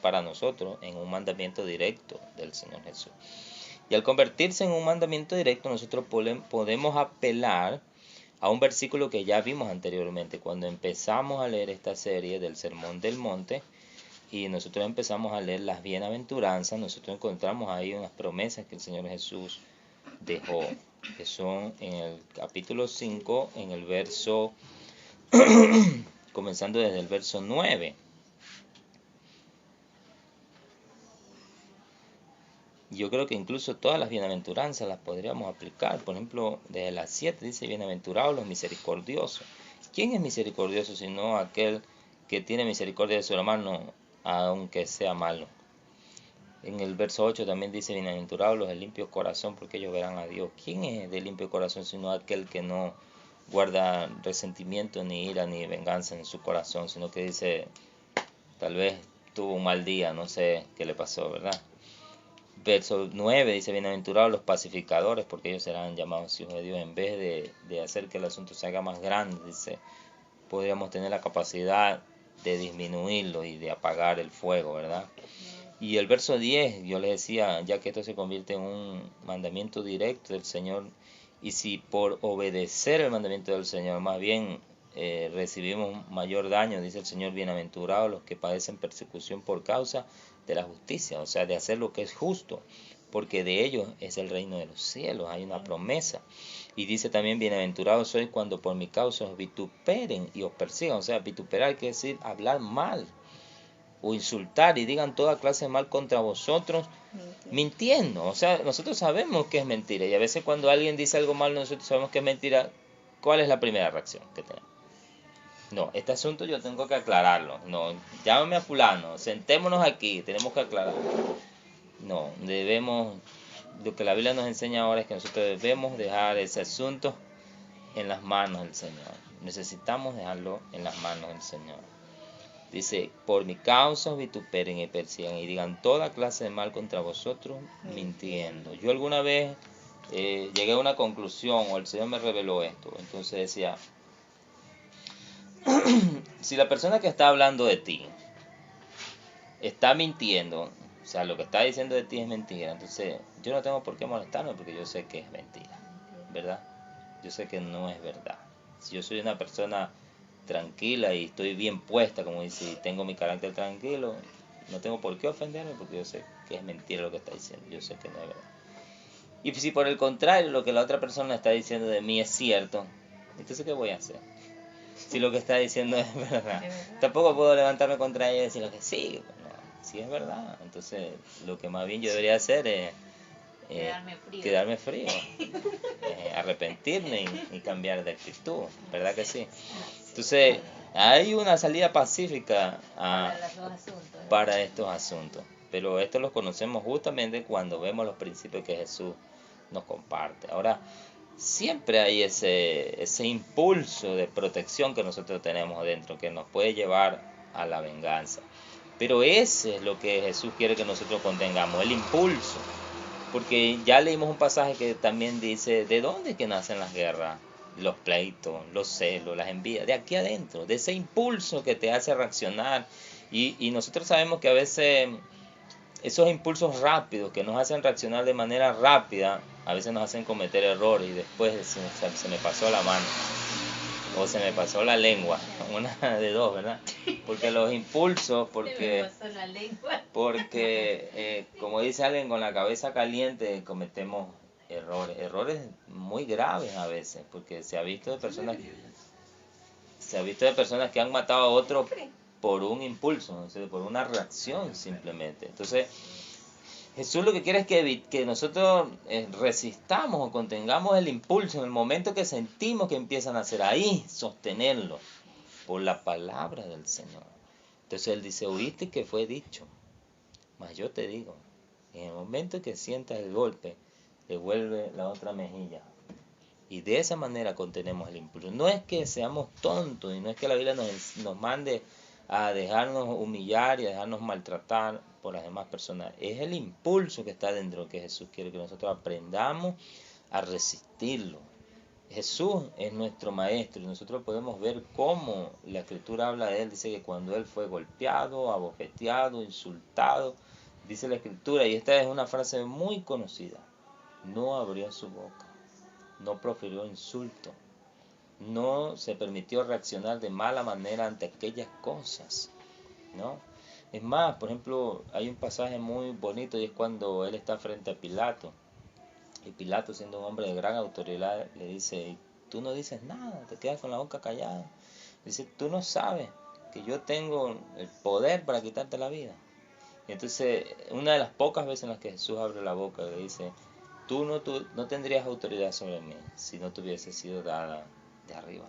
para nosotros, en un mandamiento directo del Señor Jesús. Y al convertirse en un mandamiento directo, nosotros podemos apelar a un versículo que ya vimos anteriormente, cuando empezamos a leer esta serie del Sermón del Monte, y nosotros empezamos a leer las bienaventuranzas. Nosotros encontramos ahí unas promesas que el Señor Jesús dejó, que son en el capítulo 5, en el verso comenzando desde el verso 9. Yo creo que incluso todas las bienaventuranzas las podríamos aplicar. Por ejemplo, desde las 7 dice, bienaventurados los misericordiosos. ¿Quién es misericordioso sino aquel que tiene misericordia de su hermano, aunque sea malo? En el verso 8 también dice, bienaventurados los de limpio corazón, porque ellos verán a Dios. ¿Quién es de limpio corazón sino aquel que no guarda resentimiento, ni ira, ni venganza en su corazón, sino que dice, tal vez tuvo un mal día, no sé qué le pasó, ¿verdad? Verso 9 dice, bienaventurados los pacificadores, porque ellos serán llamados hijos de Dios. En vez de hacer que el asunto se haga más grande, dice, podríamos tener la capacidad de disminuirlo y de apagar el fuego, ¿verdad? Y el verso 10, yo les decía, ya que esto se convierte en un mandamiento directo del Señor, Y si por obedecer el mandamiento del Señor, más bien recibimos mayor daño, dice el Señor, bienaventurados los que padecen persecución por causa de la justicia, o sea, de hacer lo que es justo, porque de ellos es el reino de los cielos, hay una promesa. Y dice también, bienaventurados sois cuando por mi causa os vituperen y os persigan, o sea, vituperar quiere decir hablar mal o insultar y digan toda clase de mal contra vosotros, mintiendo. O sea, nosotros sabemos que es mentira, y a veces cuando alguien dice algo mal, nosotros sabemos que es mentira. ¿Cuál es la primera reacción que tenemos? No, este asunto yo tengo que aclararlo. No, llámame a fulano, sentémonos aquí, tenemos que aclararlo. No, lo que la Biblia nos enseña ahora es que nosotros debemos dejar ese asunto en las manos del Señor. Necesitamos dejarlo en las manos del Señor. Dice, por mi causa os vituperen y persigan y digan toda clase de mal contra vosotros, mintiendo. Yo alguna vez llegué a una conclusión, o el Señor me reveló esto. Entonces decía, si la persona que está hablando de ti está mintiendo, o sea, lo que está diciendo de ti es mentira, entonces yo no tengo por qué molestarme porque yo sé que es mentira, ¿verdad? Yo sé que no es verdad. Si yo soy una persona tranquila y estoy bien puesta, como dice, y tengo mi carácter tranquilo, no tengo por qué ofenderme porque yo sé que es mentira lo que está diciendo, yo sé que no es verdad. Y si por el contrario lo que la otra persona está diciendo de mí es cierto, entonces ¿qué voy a hacer? Si lo que está diciendo es verdad. Tampoco puedo levantarme contra ella y decir que sí, no, sí es verdad. Entonces lo que más bien yo debería hacer es quedarme frío, arrepentirme y cambiar de actitud, ¿verdad que sí? Entonces hay una salida pacífica para estos asuntos, pero esto los conocemos justamente cuando vemos los principios que Jesús nos comparte. Ahora, siempre hay ese impulso de protección que nosotros tenemos adentro que nos puede llevar a la venganza. Pero ese es lo que Jesús quiere que nosotros contengamos, el impulso. Porque ya leímos un pasaje que también dice, ¿de dónde es que nacen las guerras? Los pleitos, los celos, las envidias, de aquí adentro, de ese impulso que te hace reaccionar. Y nosotros sabemos que a veces esos impulsos rápidos que nos hacen reaccionar de manera rápida, a veces nos hacen cometer errores y después se me pasó la mano o se me pasó la lengua, una de dos, ¿verdad? Porque los impulsos, porque como dice alguien, con la cabeza caliente cometemos errores muy graves a veces, porque se ha visto de personas que han matado a otros por un impulso, o sea, por una reacción simplemente. Entonces, Jesús lo que quiere es que nosotros resistamos o contengamos el impulso en el momento que sentimos que empiezan a hacer ahí, sostenerlo por la palabra del Señor. Entonces Él dice, oíste que fue dicho, mas yo te digo, en el momento que sientas el golpe, devuelve la otra mejilla. Y de esa manera contenemos el impulso. No es que seamos tontos y no es que la Biblia nos mande a dejarnos humillar y a dejarnos maltratar por las demás personas. Es el impulso que está dentro que Jesús quiere que nosotros aprendamos a resistirlo. Jesús es nuestro maestro y nosotros podemos ver cómo la Escritura habla de él. Dice que cuando él fue golpeado, abofeteado, insultado, dice la Escritura, y esta es una frase muy conocida, no abrió su boca, no profirió insulto, no se permitió reaccionar de mala manera ante aquellas cosas, ¿no? Es más, por ejemplo, hay un pasaje muy bonito y es cuando él está frente a Pilato. Y Pilato, siendo un hombre de gran autoridad, le dice, tú no dices nada, te quedas con la boca callada. Dice, tú no sabes que yo tengo el poder para quitarte la vida. Y entonces, una de las pocas veces en las que Jesús abre la boca, le dice, tú no tendrías autoridad sobre mí si no te hubiese sido dada de arriba.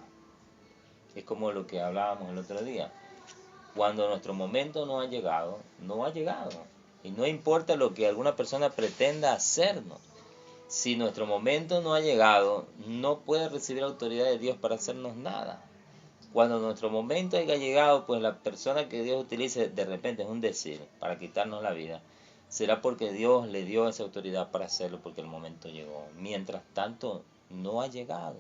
Es como lo que hablábamos el otro día. Cuando nuestro momento no ha llegado, no ha llegado. Y no importa lo que alguna persona pretenda hacernos. Si nuestro momento no ha llegado, no puede recibir autoridad de Dios para hacernos nada. Cuando nuestro momento haya llegado, pues la persona que Dios utilice de repente es un decir para quitarnos la vida, será porque Dios le dio esa autoridad para hacerlo porque el momento llegó. Mientras tanto, no ha llegado.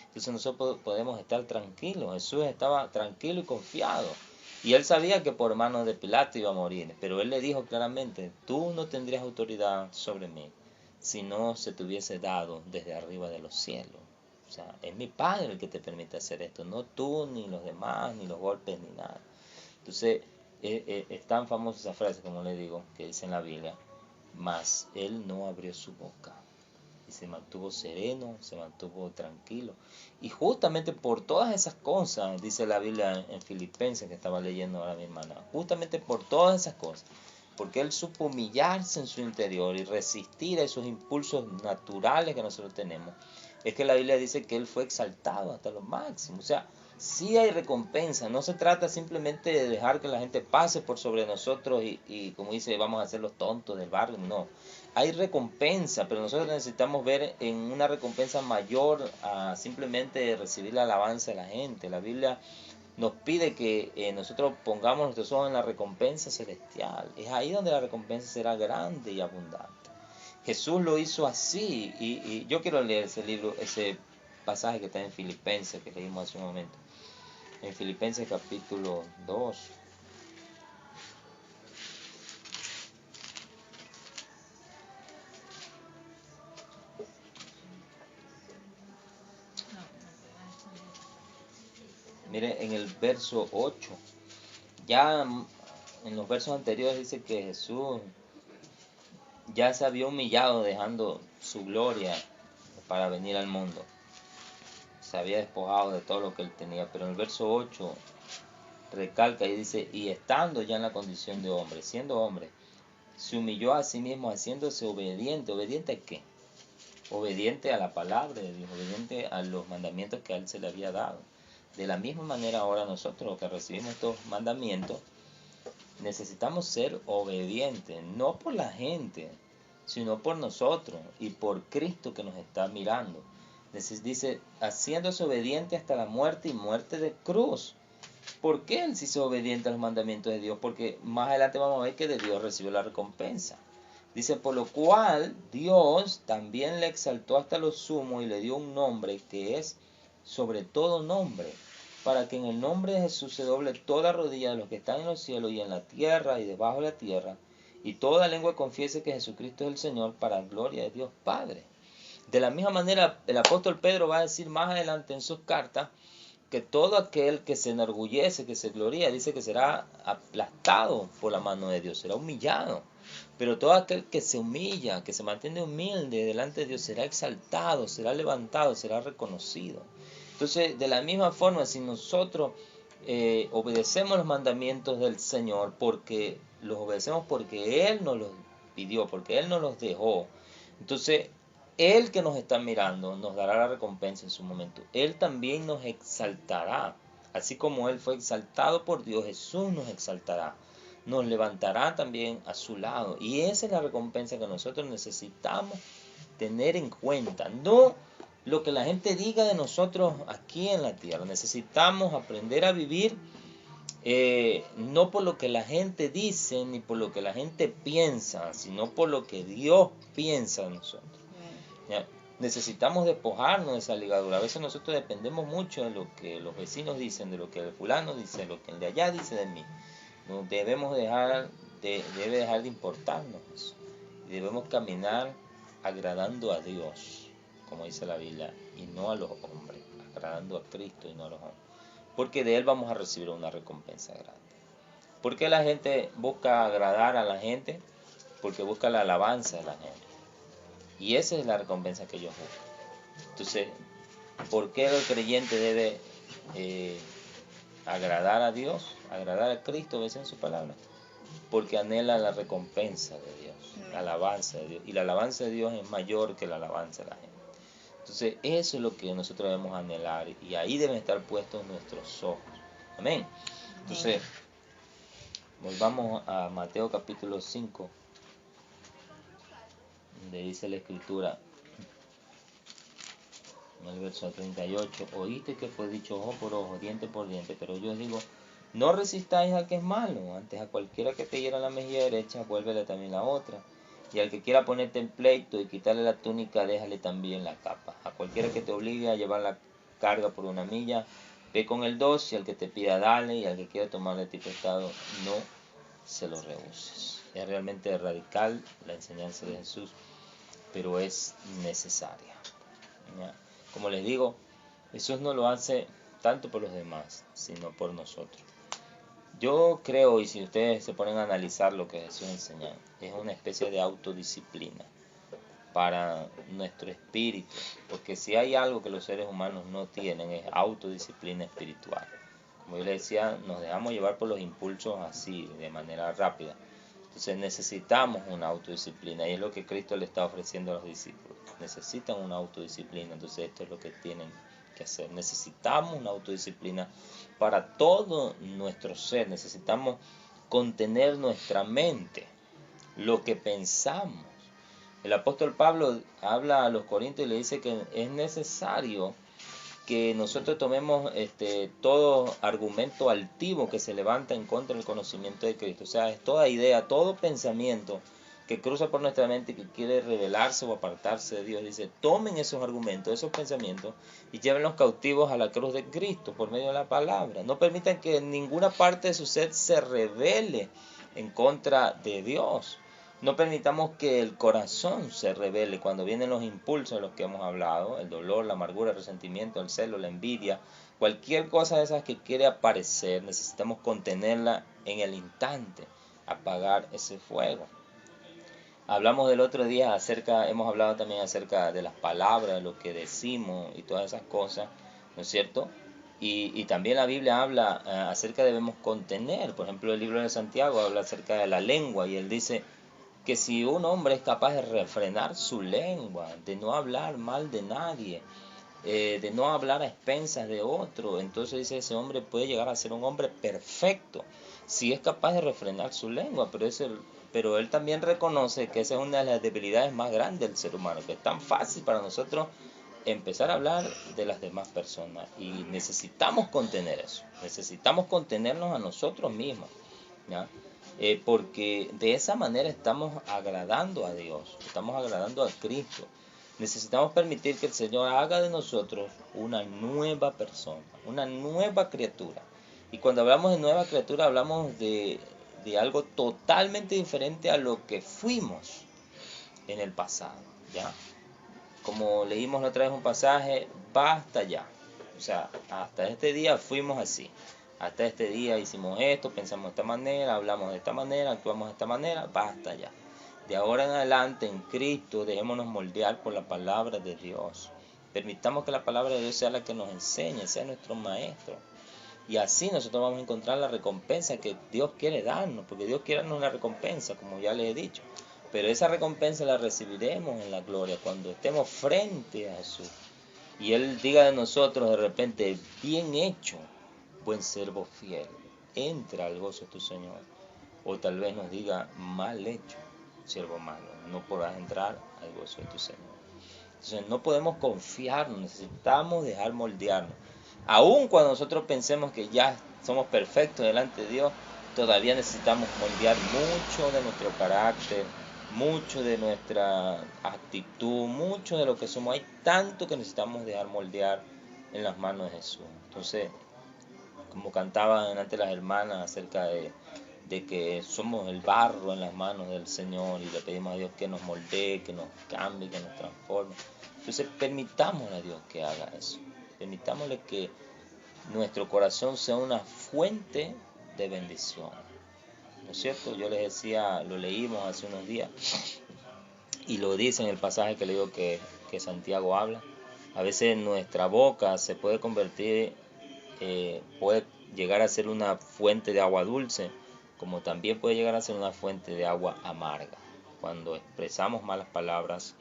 Entonces nosotros podemos estar tranquilos. Jesús estaba tranquilo y confiado. Y él sabía que por manos de Pilato iba a morir. Pero él le dijo claramente, tú no tendrías autoridad sobre mí si no se te hubiese dado desde arriba de los cielos. O sea, es mi Padre el que te permite hacer esto, no tú, ni los demás, ni los golpes, ni nada. Entonces, es tan famosa esa frase, como le digo, que dice en la Biblia, mas él no abrió su boca. Y se mantuvo sereno, se mantuvo tranquilo. Y justamente por todas esas cosas, dice la Biblia en Filipenses, que estaba leyendo ahora mi hermana, justamente por todas esas cosas, porque él supo humillarse en su interior y resistir a esos impulsos naturales que nosotros tenemos, es que la Biblia dice que él fue exaltado hasta lo máximo. O sea, sí hay recompensa, no se trata simplemente de dejar que la gente pase por sobre nosotros y como dice, vamos a ser los tontos del barrio, no. Hay recompensa, pero nosotros necesitamos ver en una recompensa mayor a simplemente recibir la alabanza de la gente. La Biblia nos pide que nosotros pongamos nuestros ojos en la recompensa celestial. Es ahí donde la recompensa será grande y abundante. Jesús lo hizo así, y yo quiero leer ese libro, ese pasaje que está en Filipenses, que leímos hace un momento. En Filipenses capítulo 2. Mire, en el verso 8, ya en los versos anteriores dice que Jesús ya se había humillado dejando su gloria para venir al mundo. Se había despojado de todo lo que él tenía, pero en el verso 8 recalca y dice, y estando ya en la condición de hombre, siendo hombre, se humilló a sí mismo haciéndose obediente. ¿Obediente a qué? Obediente a la palabra de Dios, obediente a los mandamientos que a él se le había dado. De la misma manera ahora nosotros que recibimos estos mandamientos, necesitamos ser obedientes, no por la gente, sino por nosotros y por Cristo que nos está mirando. Dice, haciéndose obediente hasta la muerte y muerte de cruz. ¿Por qué él se hizo obediente a los mandamientos de Dios? Porque más adelante vamos a ver que de Dios recibió la recompensa. Dice, por lo cual Dios también le exaltó hasta lo sumo y le dio un nombre que es sobre todo nombre, para que en el nombre de Jesús se doble toda rodilla de los que están en los cielos y en la tierra y debajo de la tierra, y toda lengua confiese que Jesucristo es el Señor, para gloria de Dios Padre. De la misma manera, el apóstol Pedro va a decir más adelante en sus cartas que todo aquel que se enorgullece, que se gloría, dice que será aplastado por la mano de Dios, será humillado. Pero todo aquel que se humilla, que se mantiene humilde delante de Dios, será exaltado, será levantado, será reconocido. Entonces, de la misma forma, si nosotros obedecemos los mandamientos del Señor, porque los obedecemos porque Él nos los pidió, porque Él nos los dejó, entonces Él que nos está mirando nos dará la recompensa en su momento. Él también nos exaltará. Así como Él fue exaltado por Dios, Jesús nos exaltará. Nos levantará también a su lado. Y esa es la recompensa que nosotros necesitamos tener en cuenta. No lo que la gente diga de nosotros aquí en la tierra. Necesitamos aprender a vivir no por lo que la gente dice ni por lo que la gente piensa, sino por lo que Dios piensa de nosotros. ¿Ya? Necesitamos despojarnos de esa ligadura. A veces nosotros dependemos mucho de lo que los vecinos dicen, de lo que el fulano dice, de lo que el de allá dice de mí. No debemos debe dejar de importarnos eso. Debemos caminar agradando a Dios, como dice la Biblia, y no a los hombres, agradando a Cristo y no a los hombres. Porque de Él vamos a recibir una recompensa grande. ¿Por qué la gente busca agradar a la gente? Porque busca la alabanza de la gente. Y esa es la recompensa que ellos buscan. Entonces, ¿por qué el creyente debe agradar a Dios, agradar a Cristo, obedecer su palabra? Porque anhela la recompensa de Dios, la alabanza de Dios. Y la alabanza de Dios es mayor que la alabanza de la gente. Entonces, eso es lo que nosotros debemos anhelar. Y ahí deben estar puestos nuestros ojos. Amén. Entonces, volvamos a Mateo capítulo 5. Donde dice la escritura en el verso 38, oíste que fue dicho ojo por ojo, diente por diente, pero yo os digo, no resistáis al que es malo, antes a cualquiera que te hiera la mejilla derecha, vuélvele también la otra, y al que quiera ponerte en pleito y quitarle la túnica, déjale también la capa. A cualquiera que te obligue a llevar la carga por 1 milla, ve con el 2, y al que te pida dale, y al que quiera tomar de ti prestado, no se lo rehuses. Es realmente radical la enseñanza de Jesús pero es necesaria. ¿Ya? Como les digo, Jesús no lo hace tanto por los demás, sino por nosotros. Yo creo, y si ustedes se ponen a analizar lo que Jesús enseña, es una especie de autodisciplina para nuestro espíritu, porque si hay algo que los seres humanos no tienen es autodisciplina espiritual. Como yo les decía, nos dejamos llevar por los impulsos así, de manera rápida. Entonces necesitamos una autodisciplina y es lo que Cristo le está ofreciendo a los discípulos. Necesitan una autodisciplina, entonces esto es lo que tienen que hacer. Necesitamos una autodisciplina para todo nuestro ser. Necesitamos contener nuestra mente, lo que pensamos. El apóstol Pablo habla a los corintios y le dice que es necesario que nosotros tomemos todo argumento altivo que se levanta en contra del conocimiento de Cristo. O sea, es toda idea, todo pensamiento que cruza por nuestra mente y que quiere rebelarse o apartarse de Dios. Dice, tomen esos argumentos, esos pensamientos y llévenlos cautivos a la cruz de Cristo por medio de la palabra. No permitan que ninguna parte de su ser se rebele en contra de Dios. No permitamos que el corazón se rebele cuando vienen los impulsos de los que hemos hablado, el dolor, la amargura, el resentimiento, el celo, la envidia, cualquier cosa de esas que quiere aparecer, necesitamos contenerla en el instante, apagar ese fuego. Hablamos del otro día hemos hablado también acerca de las palabras, de lo que decimos y todas esas cosas, ¿no es cierto? Y también la Biblia habla acerca de debemos contener, por ejemplo el libro de Santiago habla acerca de la lengua y él dice que si un hombre es capaz de refrenar su lengua, de no hablar mal de nadie, de no hablar a expensas de otro, entonces dice ese hombre puede llegar a ser un hombre perfecto, si es capaz de refrenar su lengua, pero él también reconoce que esa es una de las debilidades más grandes del ser humano, que es tan fácil para nosotros empezar a hablar de las demás personas y necesitamos contener eso, necesitamos contenernos a nosotros mismos, ¿ya? Porque de esa manera estamos agradando a Dios, estamos agradando a Cristo. Necesitamos permitir que el Señor haga de nosotros una nueva persona, una nueva criatura. Y cuando hablamos de nueva criatura hablamos de algo totalmente diferente a lo que fuimos en el pasado, ¿ya? Como leímos la otra vez un pasaje, basta ya. O sea, hasta este día fuimos así. Hasta este día hicimos esto, pensamos de esta manera, hablamos de esta manera, actuamos de esta manera, basta ya. De ahora en adelante, en Cristo, dejémonos moldear por la palabra de Dios. Permitamos que la palabra de Dios sea la que nos enseñe, sea nuestro maestro. Y así nosotros vamos a encontrar la recompensa que Dios quiere darnos, porque Dios quiere darnos una recompensa, como ya les he dicho. Pero esa recompensa la recibiremos en la gloria cuando estemos frente a Jesús. Y Él diga de nosotros de repente, bien hecho, buen siervo fiel, entra al gozo de tu Señor. O tal vez nos diga, mal hecho, siervo malo, no podrás entrar al gozo de tu Señor. Entonces no podemos confiarnos, necesitamos dejar moldearnos. Aun cuando nosotros pensemos que ya somos perfectos delante de Dios, todavía necesitamos moldear mucho de nuestro carácter, mucho de nuestra actitud, mucho de lo que somos. Hay tanto que necesitamos dejar moldear en las manos de Jesús. Entonces, como cantaban antes las hermanas acerca de que somos el barro en las manos del Señor y le pedimos a Dios que nos moldee, que nos cambie, que nos transforme. Entonces permitámosle a Dios que haga eso. Permitámosle que nuestro corazón sea una fuente de bendición. ¿No es cierto? Yo les decía, lo leímos hace unos días y lo dice en el pasaje que le digo que Santiago habla. A veces nuestra boca se puede convertir, puede llegar a ser una fuente de agua dulce, como también puede llegar a ser una fuente de agua amarga. Cuando expresamos malas palabras,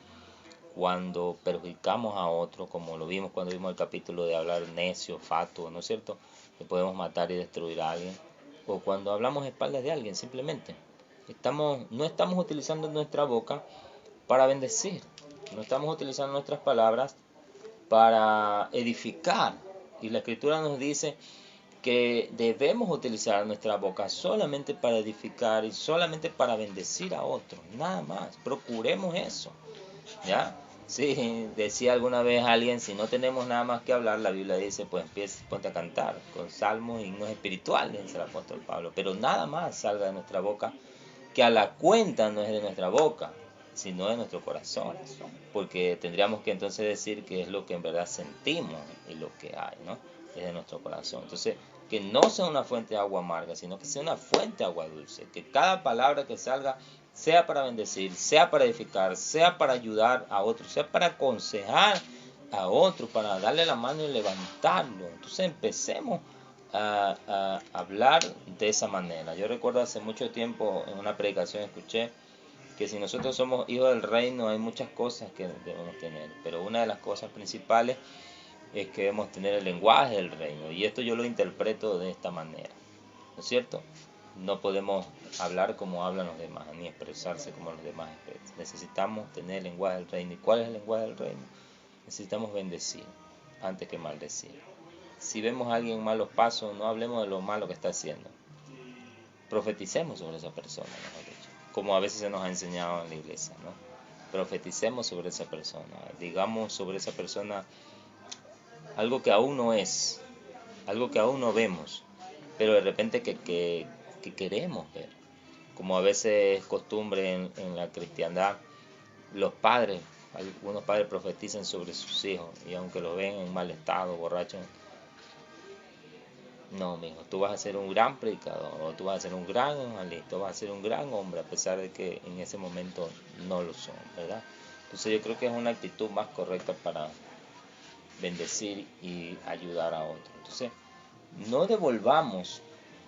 cuando perjudicamos a otros, como lo vimos cuando vimos el capítulo de hablar necio, fatuo, ¿no es cierto? Que podemos matar y destruir a alguien. O cuando hablamos a espaldas de alguien, simplemente. No estamos utilizando nuestra boca para bendecir. No estamos utilizando nuestras palabras para edificar. Y la Escritura nos dice que debemos utilizar nuestra boca solamente para edificar y solamente para bendecir a otros, nada más. Procuremos eso, ¿ya? Sí, decía alguna vez alguien, si no tenemos nada más que hablar, la Biblia dice, pues ponte a cantar con salmos y himnos espirituales, dice el apóstol Pablo, pero nada más salga de nuestra boca, que a la cuenta no es de nuestra boca, sino de nuestro corazón. Porque tendríamos que entonces decir que es lo que en verdad sentimos y lo que hay, ¿no? Es de nuestro corazón. Entonces, que no sea una fuente de agua amarga, sino que sea una fuente de agua dulce. Que cada palabra que salga sea para bendecir, sea para edificar, sea para ayudar a otros, sea para aconsejar a otros, para darle la mano y levantarlo. Entonces empecemos a hablar de esa manera. Yo recuerdo hace mucho tiempo en una predicación escuché que si nosotros somos hijos del reino hay muchas cosas que debemos tener, pero una de las cosas principales es que debemos tener el lenguaje del reino, y esto yo lo interpreto de esta manera, ¿no es cierto? No podemos hablar como hablan los demás, ni expresarse como los demás expresan. Necesitamos tener el lenguaje del reino. ¿Y cuál es el lenguaje del reino? Necesitamos bendecir antes que maldecir. Si vemos a alguien en malos pasos, no hablemos de lo malo que está haciendo. Profeticemos sobre esa persona, mejor dicho, como a veces se nos ha enseñado en la iglesia, ¿no? Profeticemos sobre esa persona, digamos sobre esa persona algo que aún no es, algo que aún no vemos, pero de repente que queremos ver. Como a veces es costumbre en la cristiandad, los padres, algunos padres profetizan sobre sus hijos, y aunque los ven en mal estado, borrachos, no, mijo, tú vas a ser un gran predicador, o tú vas a ser un gran evangelista, vas a ser un gran hombre, a pesar de que en ese momento no lo son, ¿verdad? Entonces yo creo que es una actitud más correcta para bendecir y ayudar a otros. Entonces, no devolvamos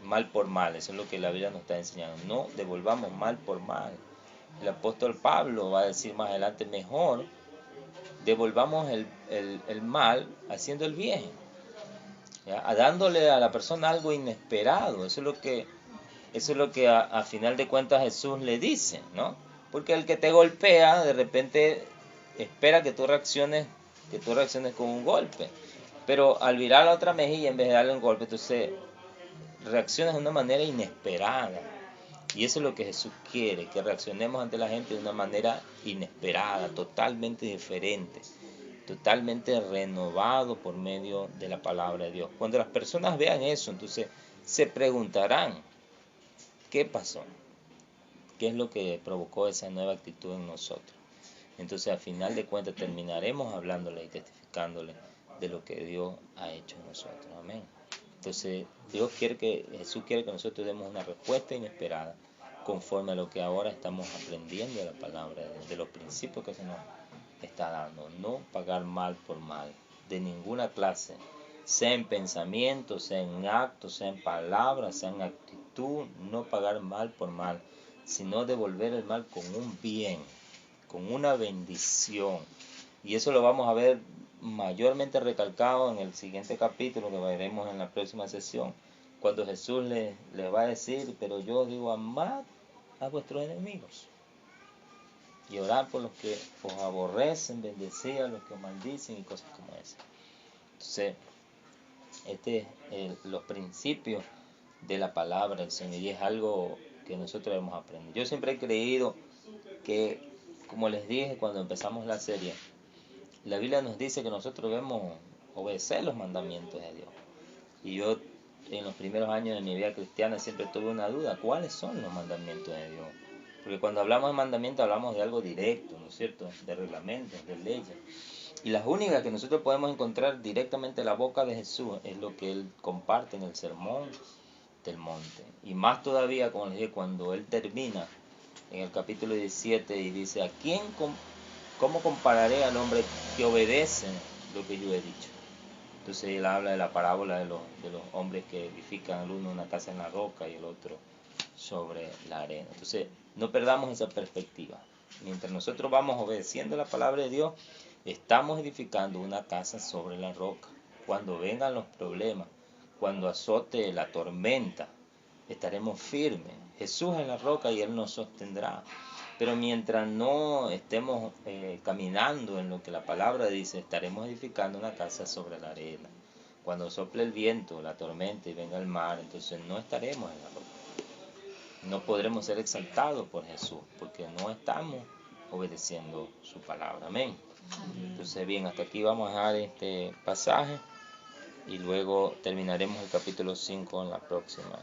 mal por mal, eso es lo que la Biblia nos está enseñando, no devolvamos mal por mal. El apóstol Pablo va a decir más adelante, mejor devolvamos el mal haciendo el bien, ¿ya? Dándole a la persona algo inesperado. Eso es lo que a final de cuentas Jesús le dice, ¿no? Porque el que te golpea, de repente espera que tú reacciones con un golpe. Pero al virar la otra mejilla, en vez de darle un golpe, entonces reaccionas de una manera inesperada. Y eso es lo que Jesús quiere, que reaccionemos ante la gente de una manera inesperada, totalmente diferente, totalmente renovado por medio de la palabra de Dios. Cuando las personas vean eso, entonces se preguntarán, ¿qué pasó? ¿Qué es lo que provocó esa nueva actitud en nosotros? Entonces, al final de cuentas, terminaremos hablándole y testificándole de lo que Dios ha hecho en nosotros. Amén. Entonces, Jesús quiere que nosotros demos una respuesta inesperada, conforme a lo que ahora estamos aprendiendo de la palabra, de los principios que se nos está dando. No pagar mal por mal, de ninguna clase, sea en pensamiento, sea en actos, sea en palabras, sea en actitud, no pagar mal por mal, sino devolver el mal con un bien, con una bendición. Y eso lo vamos a ver mayormente recalcado en el siguiente capítulo que veremos en la próxima sesión, cuando Jesús le va a decir, pero yo digo, amad a vuestros enemigos y orad por los que os aborrecen, bendecid a los que os maldicen y cosas como esas. Entonces, este es los principios de la palabra del Señor, y es algo que nosotros debemos aprender. Yo siempre he creído que, como les dije cuando empezamos la serie, la Biblia nos dice que nosotros debemos obedecer los mandamientos de Dios. Y yo en los primeros años de mi vida cristiana siempre tuve una duda, ¿cuáles son los mandamientos de Dios? Porque cuando hablamos de mandamientos hablamos de algo directo, ¿no es cierto? De reglamentos, de leyes. Y las únicas que nosotros podemos encontrar directamente en la boca de Jesús es lo que Él comparte en el sermón del monte. Y más todavía, como les dije, cuando Él termina en el capítulo 17 y dice, ¿cómo compararé al hombre que obedece lo que yo he dicho? Entonces Él habla de la parábola de los hombres que edifican el uno una casa en la roca y el otro sobre la arena. Entonces, no perdamos esa perspectiva. Mientras nosotros vamos obedeciendo la palabra de Dios, estamos edificando una casa sobre la roca. Cuando vengan los problemas, cuando azote la tormenta, estaremos firmes. Jesús es la roca y Él nos sostendrá. Pero mientras no estemos caminando en lo que la palabra dice, estaremos edificando una casa sobre la arena. Cuando sople el viento, la tormenta y venga el mar, entonces no estaremos en la roca. No podremos ser exaltados por Jesús, porque no estamos obedeciendo su palabra. Amén. Entonces, bien, hasta aquí vamos a dejar este pasaje y luego terminaremos el capítulo 5 en la próxima